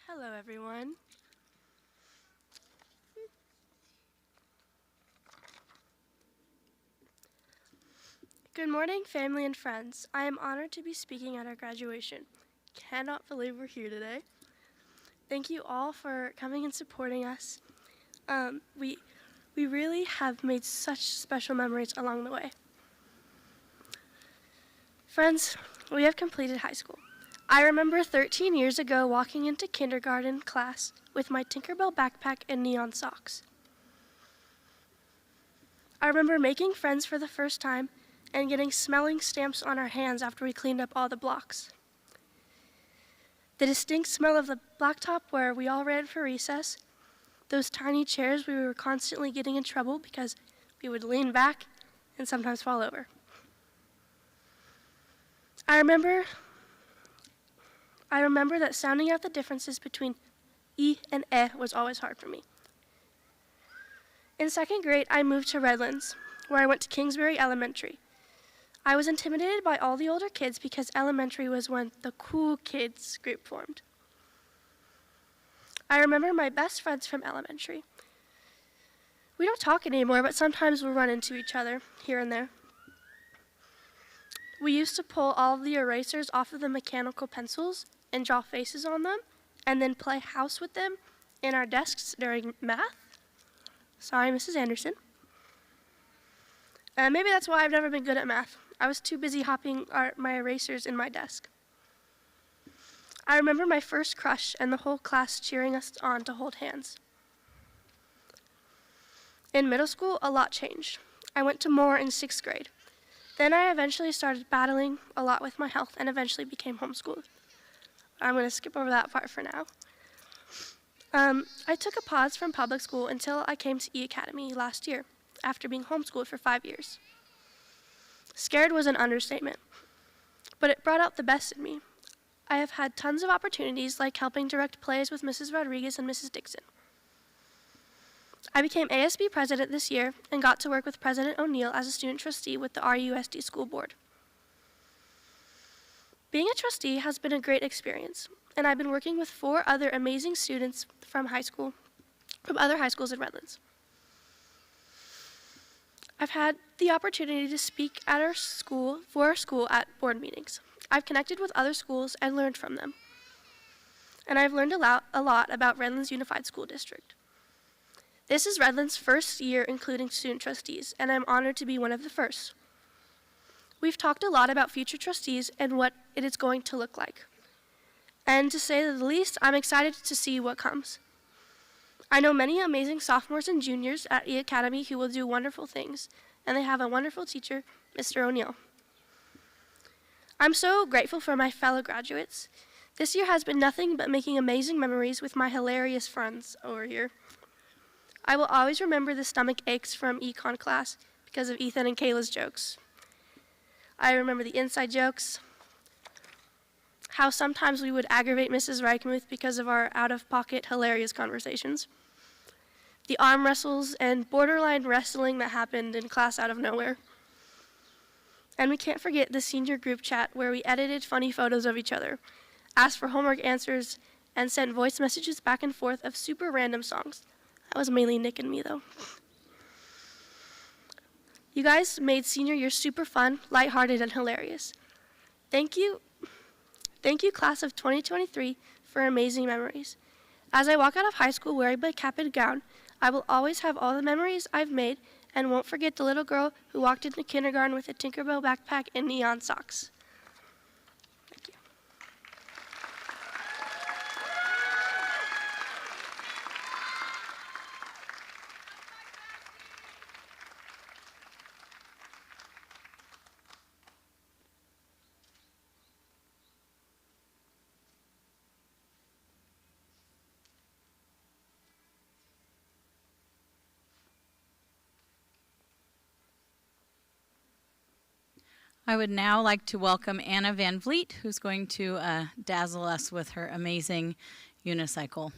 Hello, everyone. Good morning, family and friends. I am honored to be speaking at our graduation. Cannot believe we're here today. Thank you all for coming and supporting us. We really have made such special memories along the way. Friends, we have completed high school. I remember 13 years ago walking into kindergarten class with my Tinkerbell backpack and neon socks. I remember making friends for the first time and getting smelling stamps on our hands after we cleaned up all the blocks. The distinct smell of the blacktop where we all ran for recess, those tiny chairs we were constantly getting in trouble because we would lean back and sometimes fall over. I remember that sounding out the differences between E and E was always hard for me. In second grade, I moved to Redlands, where I went to Kingsbury Elementary. I was intimidated by all the older kids because elementary was when the cool kids group formed. I remember my best friends from elementary. We don't talk anymore, but sometimes we'll run into each other here and there. We used to pull all of the erasers off of the mechanical pencils and draw faces on them, and then play house with them in our desks during math. Sorry, Mrs. Anderson. Maybe that's why I've never been good at math. I was too busy hopping my erasers in my desk. I remember my first crush and the whole class cheering us on to hold hands. In middle school, a lot changed. I went to Moore in 6th grade. Then I eventually started battling a lot with my health and eventually became homeschooled. I'm going to skip over that part for now. I took a pause from public school until I came to E Academy last year, after being homeschooled for 5 years. Scared was an understatement, but it brought out the best in me. I have had tons of opportunities, like helping direct plays with Mrs. Rodriguez and Mrs. Dixon. I became ASB president this year and got to work with President O'Neill as a student trustee with the RUSD School Board. Being a trustee has been a great experience, and I've been working with 4 other amazing students from other high schools in Redlands. I've had the opportunity to speak at for our school at board meetings. I've connected with other schools and learned from them. And I've learned a lot about Redlands Unified School District. This is Redlands' first year including student trustees, and I'm honored to be one of the first. We've talked a lot about future trustees and what it is going to look like. And to say the least, I'm excited to see what comes. I know many amazing sophomores and juniors at E Academy who will do wonderful things, and they have a wonderful teacher, Mr. O'Neill. I'm so grateful for my fellow graduates. This year has been nothing but making amazing memories with my hilarious friends over here. I will always remember the stomach aches from econ class because of Ethan and Kayla's jokes. I remember the inside jokes, how sometimes we would aggravate Mrs. Reichmuth because of our out-of-pocket hilarious conversations, the arm wrestles and borderline wrestling that happened in class out of nowhere. And we can't forget the senior group chat where we edited funny photos of each other, asked for homework answers, and sent voice messages back and forth of super random songs. That was mainly Nick and me, though. You guys made senior year super fun, lighthearted, and hilarious. Thank you, class of 2023, for amazing memories. As I walk out of high school wearing my cap and gown, I will always have all the memories I've made and won't forget the little girl who walked into kindergarten with a Tinkerbell backpack and neon socks. Thank you. I would now like to welcome Anna Van Vliet, who's going to dazzle us with her amazing unicycle.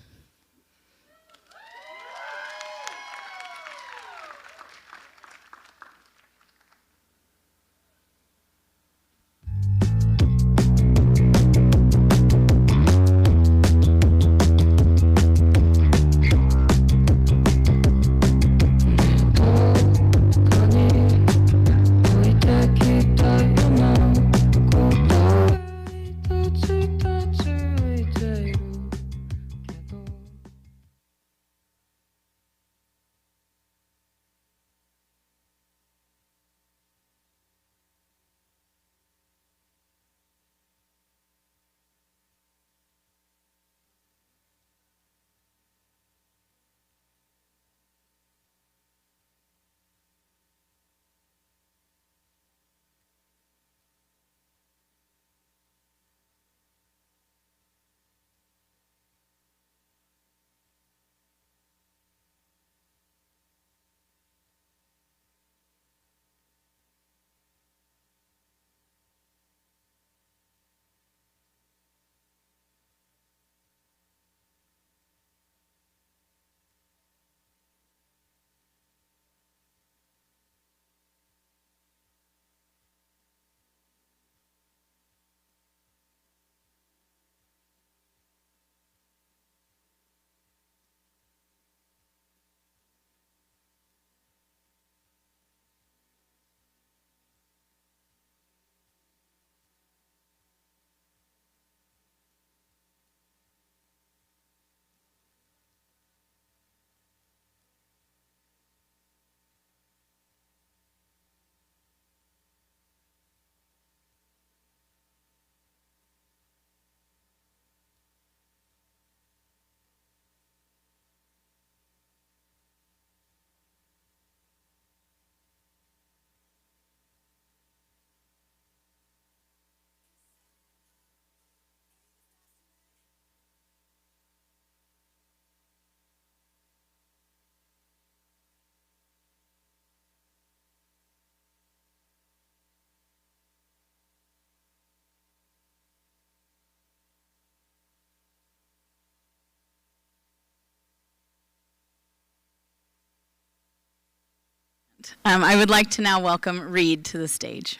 I would like to now welcome Reed to the stage.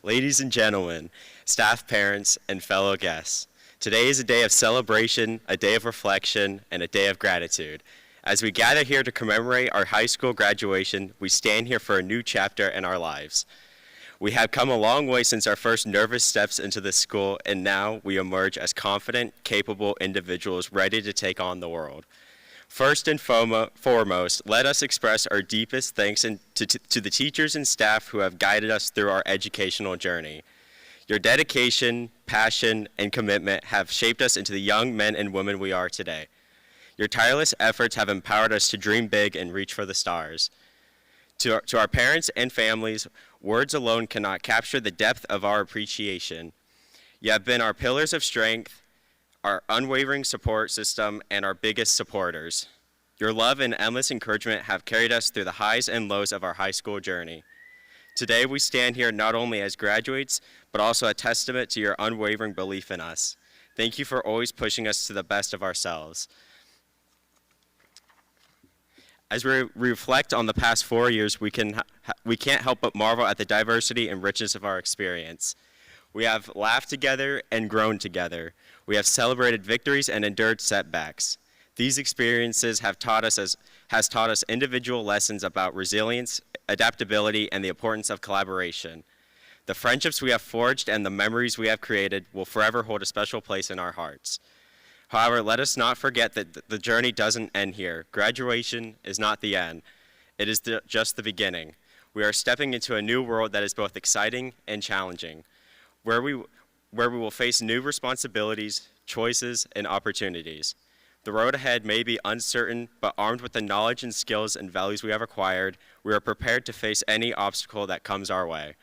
Ladies and gentlemen, staff, parents, and fellow guests, today is a day of celebration, a day of reflection, and a day of gratitude. As we gather here to commemorate our high school graduation, we stand here for a new chapter in our lives. We have come a long way since our first nervous steps into this school, and now we emerge as confident, capable individuals ready to take on the world. First and foremost, let us express our deepest thanks to the teachers and staff who have guided us through our educational journey. Your dedication, passion, and commitment have shaped us into the young men and women we are today. Your tireless efforts have empowered us to dream big and reach for the stars. To our parents and families, words alone cannot capture the depth of our appreciation. You have been our pillars of strength, our unwavering support system, and our biggest supporters. Your love and endless encouragement have carried us through the highs and lows of our high school journey. Today we stand here not only as graduates, but also a testament to your unwavering belief in us. Thank you for always pushing us to the best of ourselves. As we reflect on the past 4 years, we can't help but marvel at the diversity and richness of our experience. We have laughed together and grown together. We have celebrated victories and endured setbacks. These experiences has taught us individual lessons about resilience, adaptability, and the importance of collaboration. The friendships we have forged and the memories we have created will forever hold a special place in our hearts. However, let us not forget that the journey doesn't end here. Graduation is not the end. It is just the beginning. We are stepping into a new world that is both exciting and challenging, where we will face new responsibilities, choices, and opportunities. The road ahead may be uncertain, but armed with the knowledge and skills and values we have acquired, we are prepared to face any obstacle that comes our way.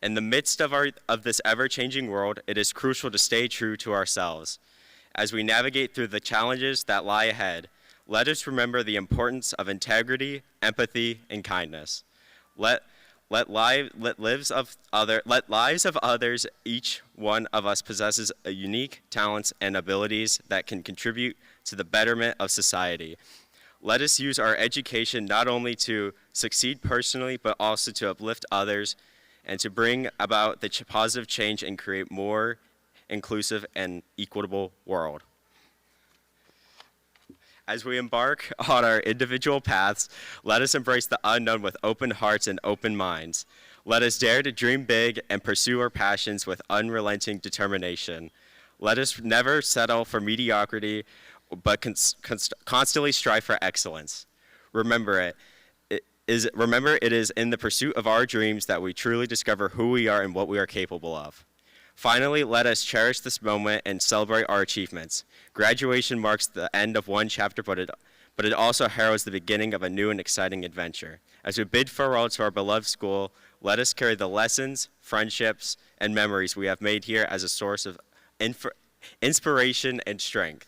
In the midst of this ever-changing world, it is crucial to stay true to ourselves. As we navigate through the challenges that lie ahead, let us remember the importance of integrity, empathy, and kindness. Let lives of others, each one of us possesses a unique talents and abilities that can contribute to the betterment of society. Let us use our education not only to succeed personally, but also to uplift others and to bring about the positive change and create more inclusive and equitable world. As we embark on our individual paths, let us embrace the unknown with open hearts and open minds. Let us dare to dream big and pursue our passions with unrelenting determination. Let us never settle for mediocrity, but constantly strive for excellence. Remember, it is in the pursuit of our dreams that we truly discover who we are and what we are capable of. Finally, let us cherish this moment and celebrate our achievements. Graduation marks the end of one chapter, but it also heralds the beginning of a new and exciting adventure. As we bid farewell to our beloved school, let us carry the lessons, friendships, and memories we have made here as a source of inspiration and strength.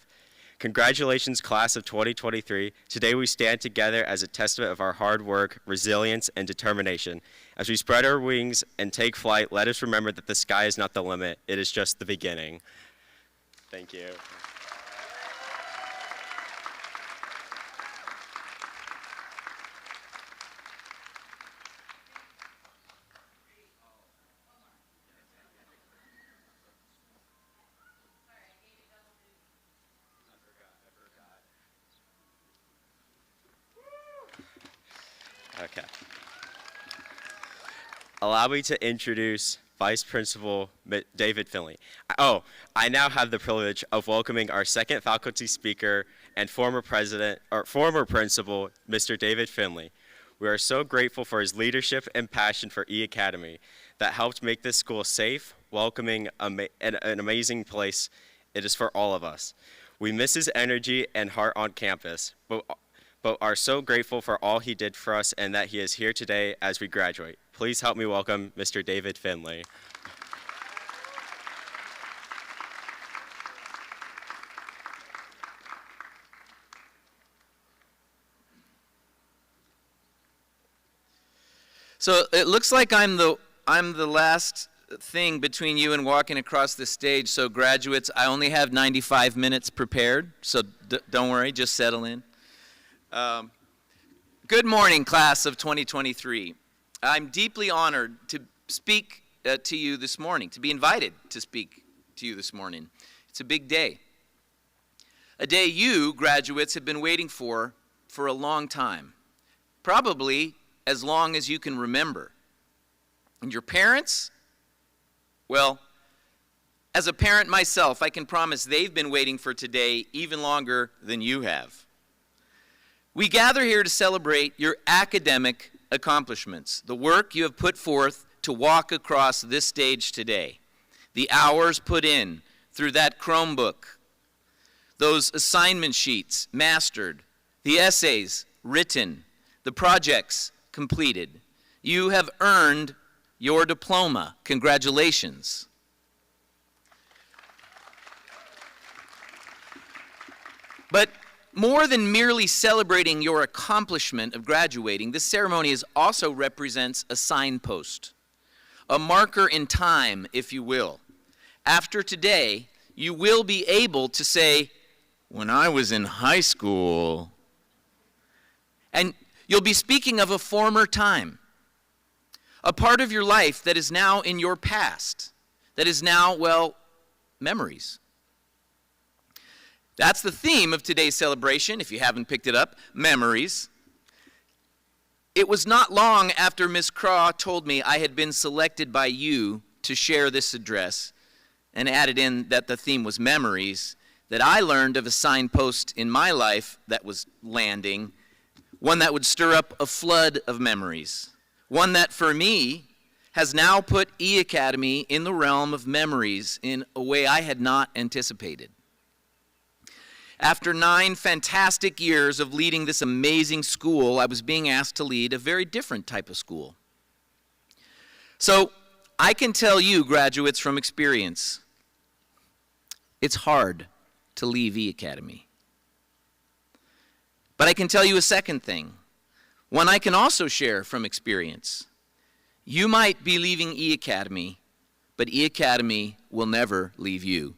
Congratulations, class of 2023. Today we stand together as a testament of our hard work, resilience, and determination. As we spread our wings and take flight, let us remember that the sky is not the limit. It is just the beginning. Thank you. Okay. Allow me to introduce Vice Principal David Finley. I now have the privilege of welcoming our second faculty speaker and former principal, Mr. David Finley. We are so grateful for his leadership and passion for E Academy that helped make this school safe, welcoming, and an amazing place it is for all of us. We miss his energy and heart on campus, but are so grateful for all he did for us and that he is here today as we graduate. Please help me welcome Mr. David Finley. So it looks like I'm the last thing between you and walking across the stage. So graduates, I only have 95 minutes prepared, so don't worry, just settle in. Good morning, class of 2023. I'm deeply honored to speak to you this morning, to be invited to speak to you this morning. It's a big day. A day you, graduates, have been waiting for a long time. Probably as long as you can remember. And your parents? Well, as a parent myself, I can promise they've been waiting for today even longer than you have. We gather here to celebrate your academic accomplishments, the work you have put forth to walk across this stage today, the hours put in through that Chromebook, those assignment sheets mastered, the essays written, the projects completed. You have earned your diploma. Congratulations. But more than merely celebrating your accomplishment of graduating, this ceremony also represents a signpost, a marker in time, if you will. After today, you will be able to say, when I was in high school, and you'll be speaking of a former time, a part of your life that is now in your past, that is now, well, memories. That's the theme of today's celebration, if you haven't picked it up, memories. It was not long after Miss Craw told me I had been selected by you to share this address and added in that the theme was memories, that I learned of a signpost in my life that was landing, one that would stir up a flood of memories, one that for me has now put E Academy in the realm of memories in a way I had not anticipated. After 9 fantastic years of leading this amazing school, I was being asked to lead a very different type of school. So I can tell you, graduates, from experience, it's hard to leave E Academy. But I can tell you a second thing, one I can also share from experience. You might be leaving E Academy, but E Academy will never leave you.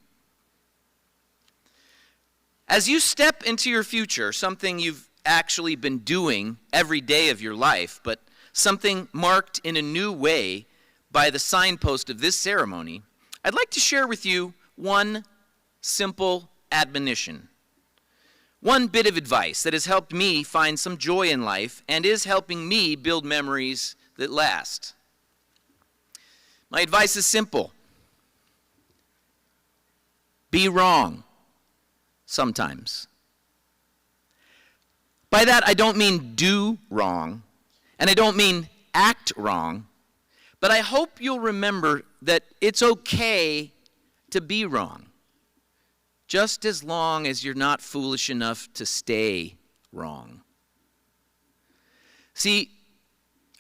As you step into your future, something you've actually been doing every day of your life, but something marked in a new way by the signpost of this ceremony, I'd like to share with you one simple admonition, one bit of advice that has helped me find some joy in life and is helping me build memories that last. My advice is simple. Be wrong. Sometimes. By that, I don't mean do wrong, and I don't mean act wrong, but I hope you'll remember that it's okay to be wrong, just as long as you're not foolish enough to stay wrong. See,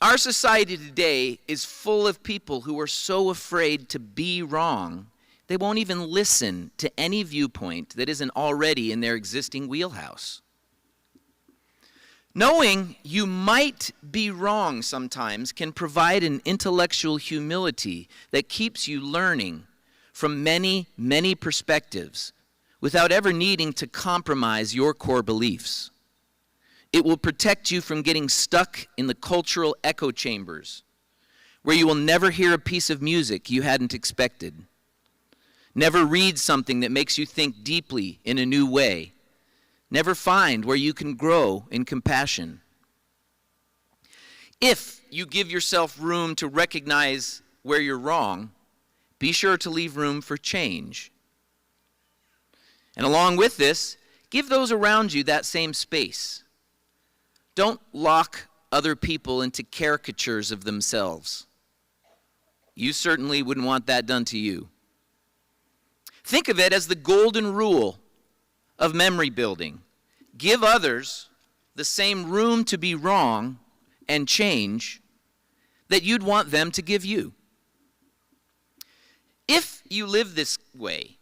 our society today is full of people who are so afraid to be wrong they won't even listen to any viewpoint that isn't already in their existing wheelhouse. Knowing you might be wrong sometimes can provide an intellectual humility that keeps you learning from many, many perspectives without ever needing to compromise your core beliefs. It will protect you from getting stuck in the cultural echo chambers where you will never hear a piece of music you hadn't expected. Never read something that makes you think deeply in a new way. Never find where you can grow in compassion. If you give yourself room to recognize where you're wrong, be sure to leave room for change. And along with this, give those around you that same space. Don't lock other people into caricatures of themselves. You certainly wouldn't want that done to you. Think of it as the golden rule of memory building. Give others the same room to be wrong and change that you'd want them to give you. If you live this way,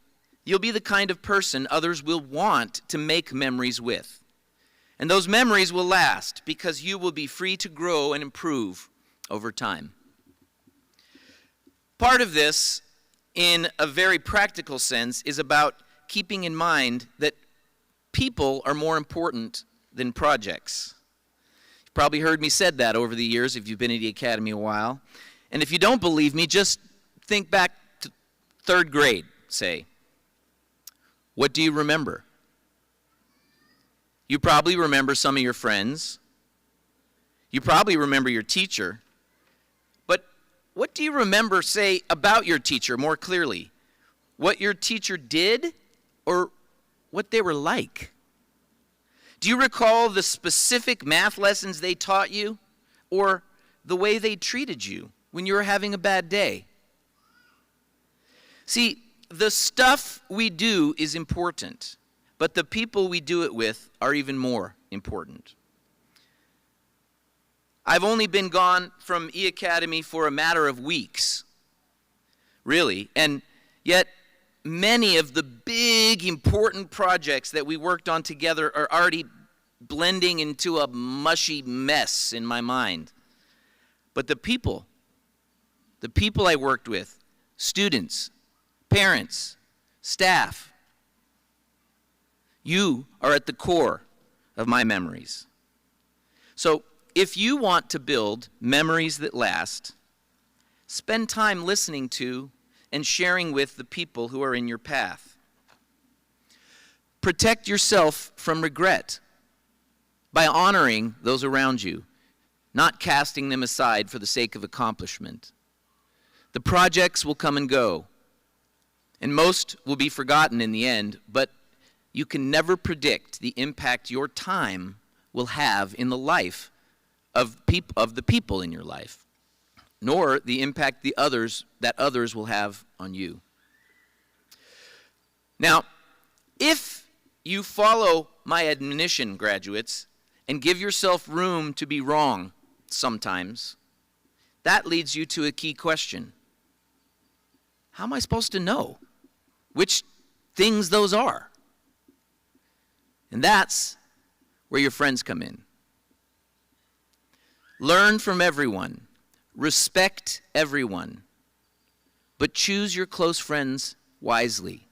you'll be the kind of person others will want to make memories with. And those memories will last because you will be free to grow and improve over time. Part of this, in a very practical sense, is about keeping in mind that people are more important than projects. You've probably heard me said that over the years if you've been at the Academy a while. And if you don't believe me, just think back to 3rd grade, say. What do you remember? You probably remember some of your friends. You probably remember your teacher. But what do you remember, say, about your teacher more clearly? What your teacher did or what they were like? Do you recall the specific math lessons they taught you or the way they treated you when you were having a bad day? See, the stuff we do is important, but the people we do it with are even more important. I've only been gone from E Academy for a matter of weeks, really, and yet many of the big important projects that we worked on together are already blending into a mushy mess in my mind. But the people I worked with, students, parents, staff, you are at the core of my memories. So if you want to build memories that last, spend time listening to and sharing with the people who are in your path. Protect yourself from regret by honoring those around you, not casting them aside for the sake of accomplishment. The projects will come and go, and most will be forgotten in the end, but you can never predict the impact your time will have in the life of the people in your life, nor the impact that others will have on you. Now, if you follow my admonition, graduates, and give yourself room to be wrong sometimes, that leads you to a key question. How am I supposed to know which things those are? And that's where your friends come in. Learn from everyone. Respect everyone. But choose your close friends wisely.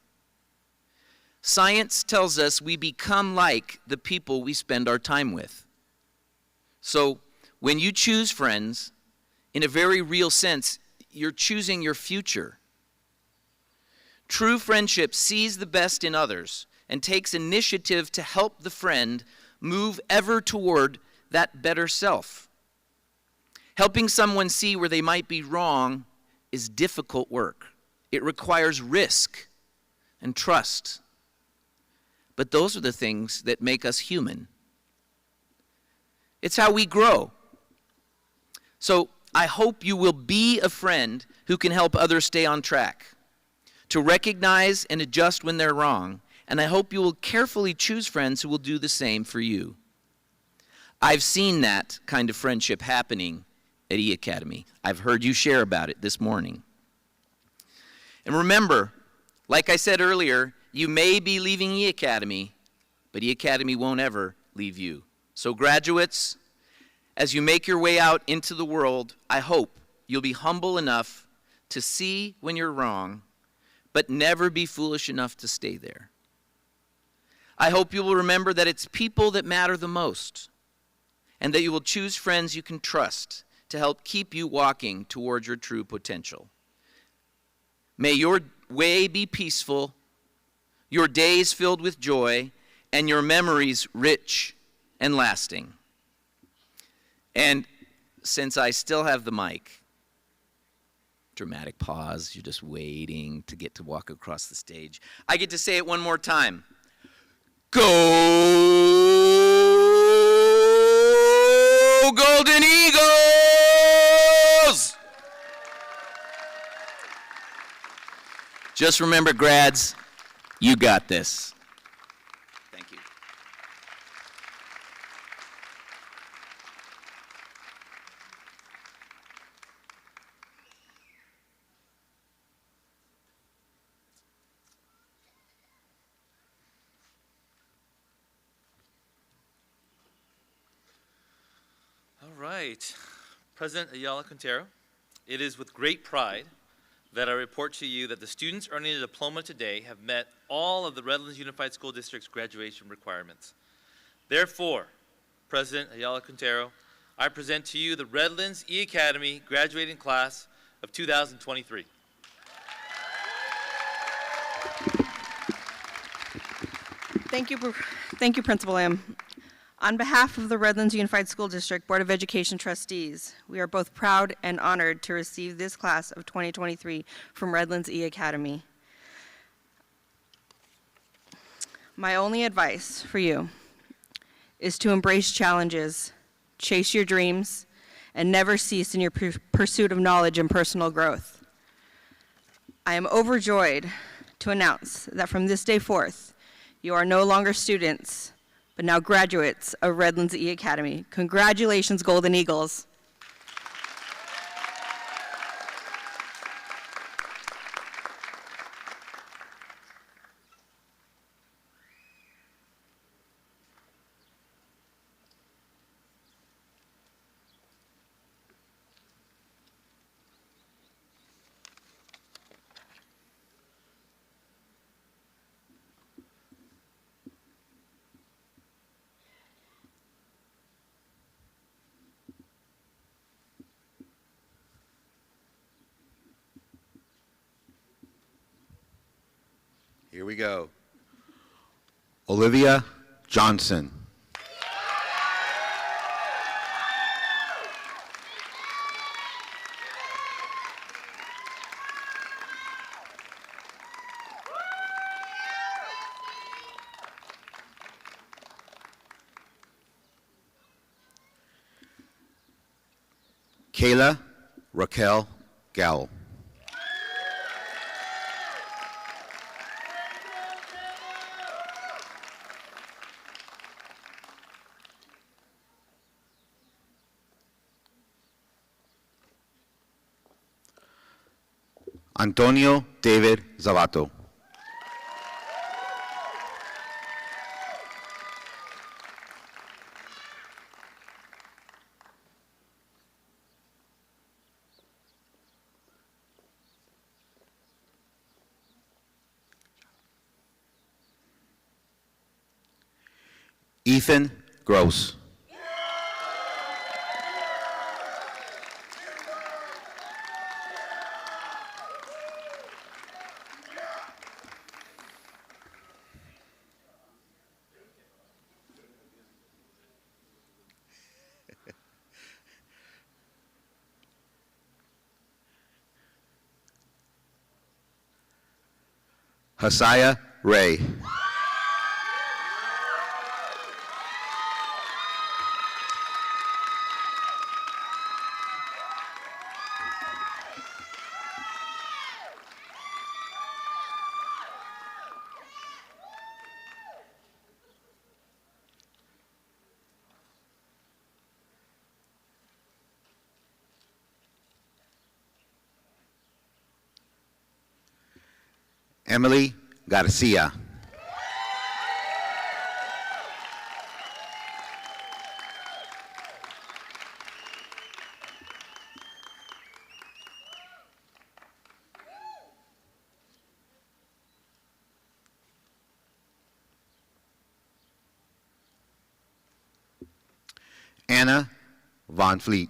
Science tells us we become like the people we spend our time with. So when you choose friends, in a very real sense, you're choosing your future. True friendship sees the best in others and takes initiative to help the friend move ever toward that better self. Helping someone see where they might be wrong is difficult work. It requires risk and trust. But those are the things that make us human. It's how we grow. So I hope you will be a friend who can help others stay on track, to recognize and adjust when they're wrong, and I hope you will carefully choose friends who will do the same for you. I've seen that kind of friendship happening at E Academy. I've heard you share about it this morning. And remember, like I said earlier, you may be leaving E Academy, but E Academy won't ever leave you. So graduates, as you make your way out into the world, I hope you'll be humble enough to see when you're wrong, but never be foolish enough to stay there. I hope you will remember that it's people that matter the most, and that you will choose friends you can trust to help keep you walking towards your true potential. May your way be peaceful, your days filled with joy, and your memories rich and lasting. And since I still have the mic, dramatic pause, you're just waiting to get to walk across the stage, I get to say it one more time. Go Golden Eagles! Just remember, grads, you got this. Thank you. All right. President Ayala Quintero, it is with great pride that I report to you that the students earning a diploma today have met all of the Redlands Unified School District's graduation requirements. Therefore, President Ayala Quintero, I present to you the Redlands E Academy graduating class of 2023. Thank you, Principal M. On behalf of the Redlands Unified School District Board of Education trustees, we are both proud and honored to receive this class of 2023 from Redlands E Academy. My only advice for you is to embrace challenges, chase your dreams, and never cease in your pursuit of knowledge and personal growth. I am overjoyed to announce that from this day forth, you are no longer students, but now graduates of Redlands E Academy. Congratulations, Golden Eagles. Here we go. Olivia Johnson. Kayla Raquel Gowell. Antonio David Zavato. Ethan Gross. Hasiah Ray. Emily Garcia. Anna Von Fleet.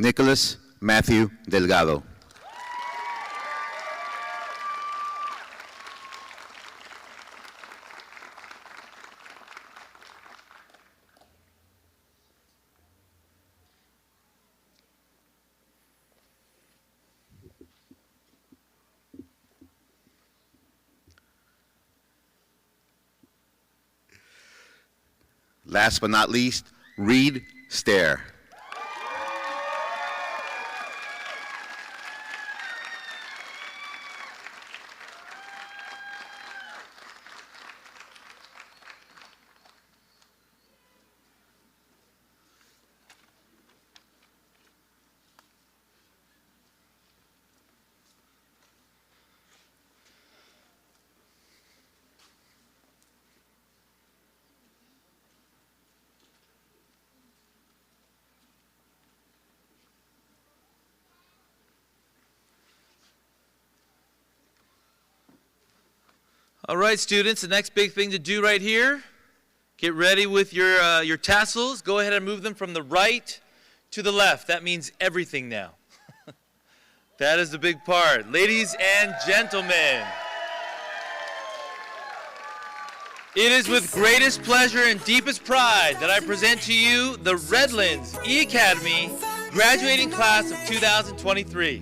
Nicholas Matthew Delgado. Last but not least, Reed Stair. All right, students, the next big thing to do right here, get ready with your tassels. Go ahead and move them from the right to the left. That means everything now. That is the big part. Ladies and gentlemen, it is with greatest pleasure and deepest pride that I present to you the Redlands E Academy graduating class of 2023.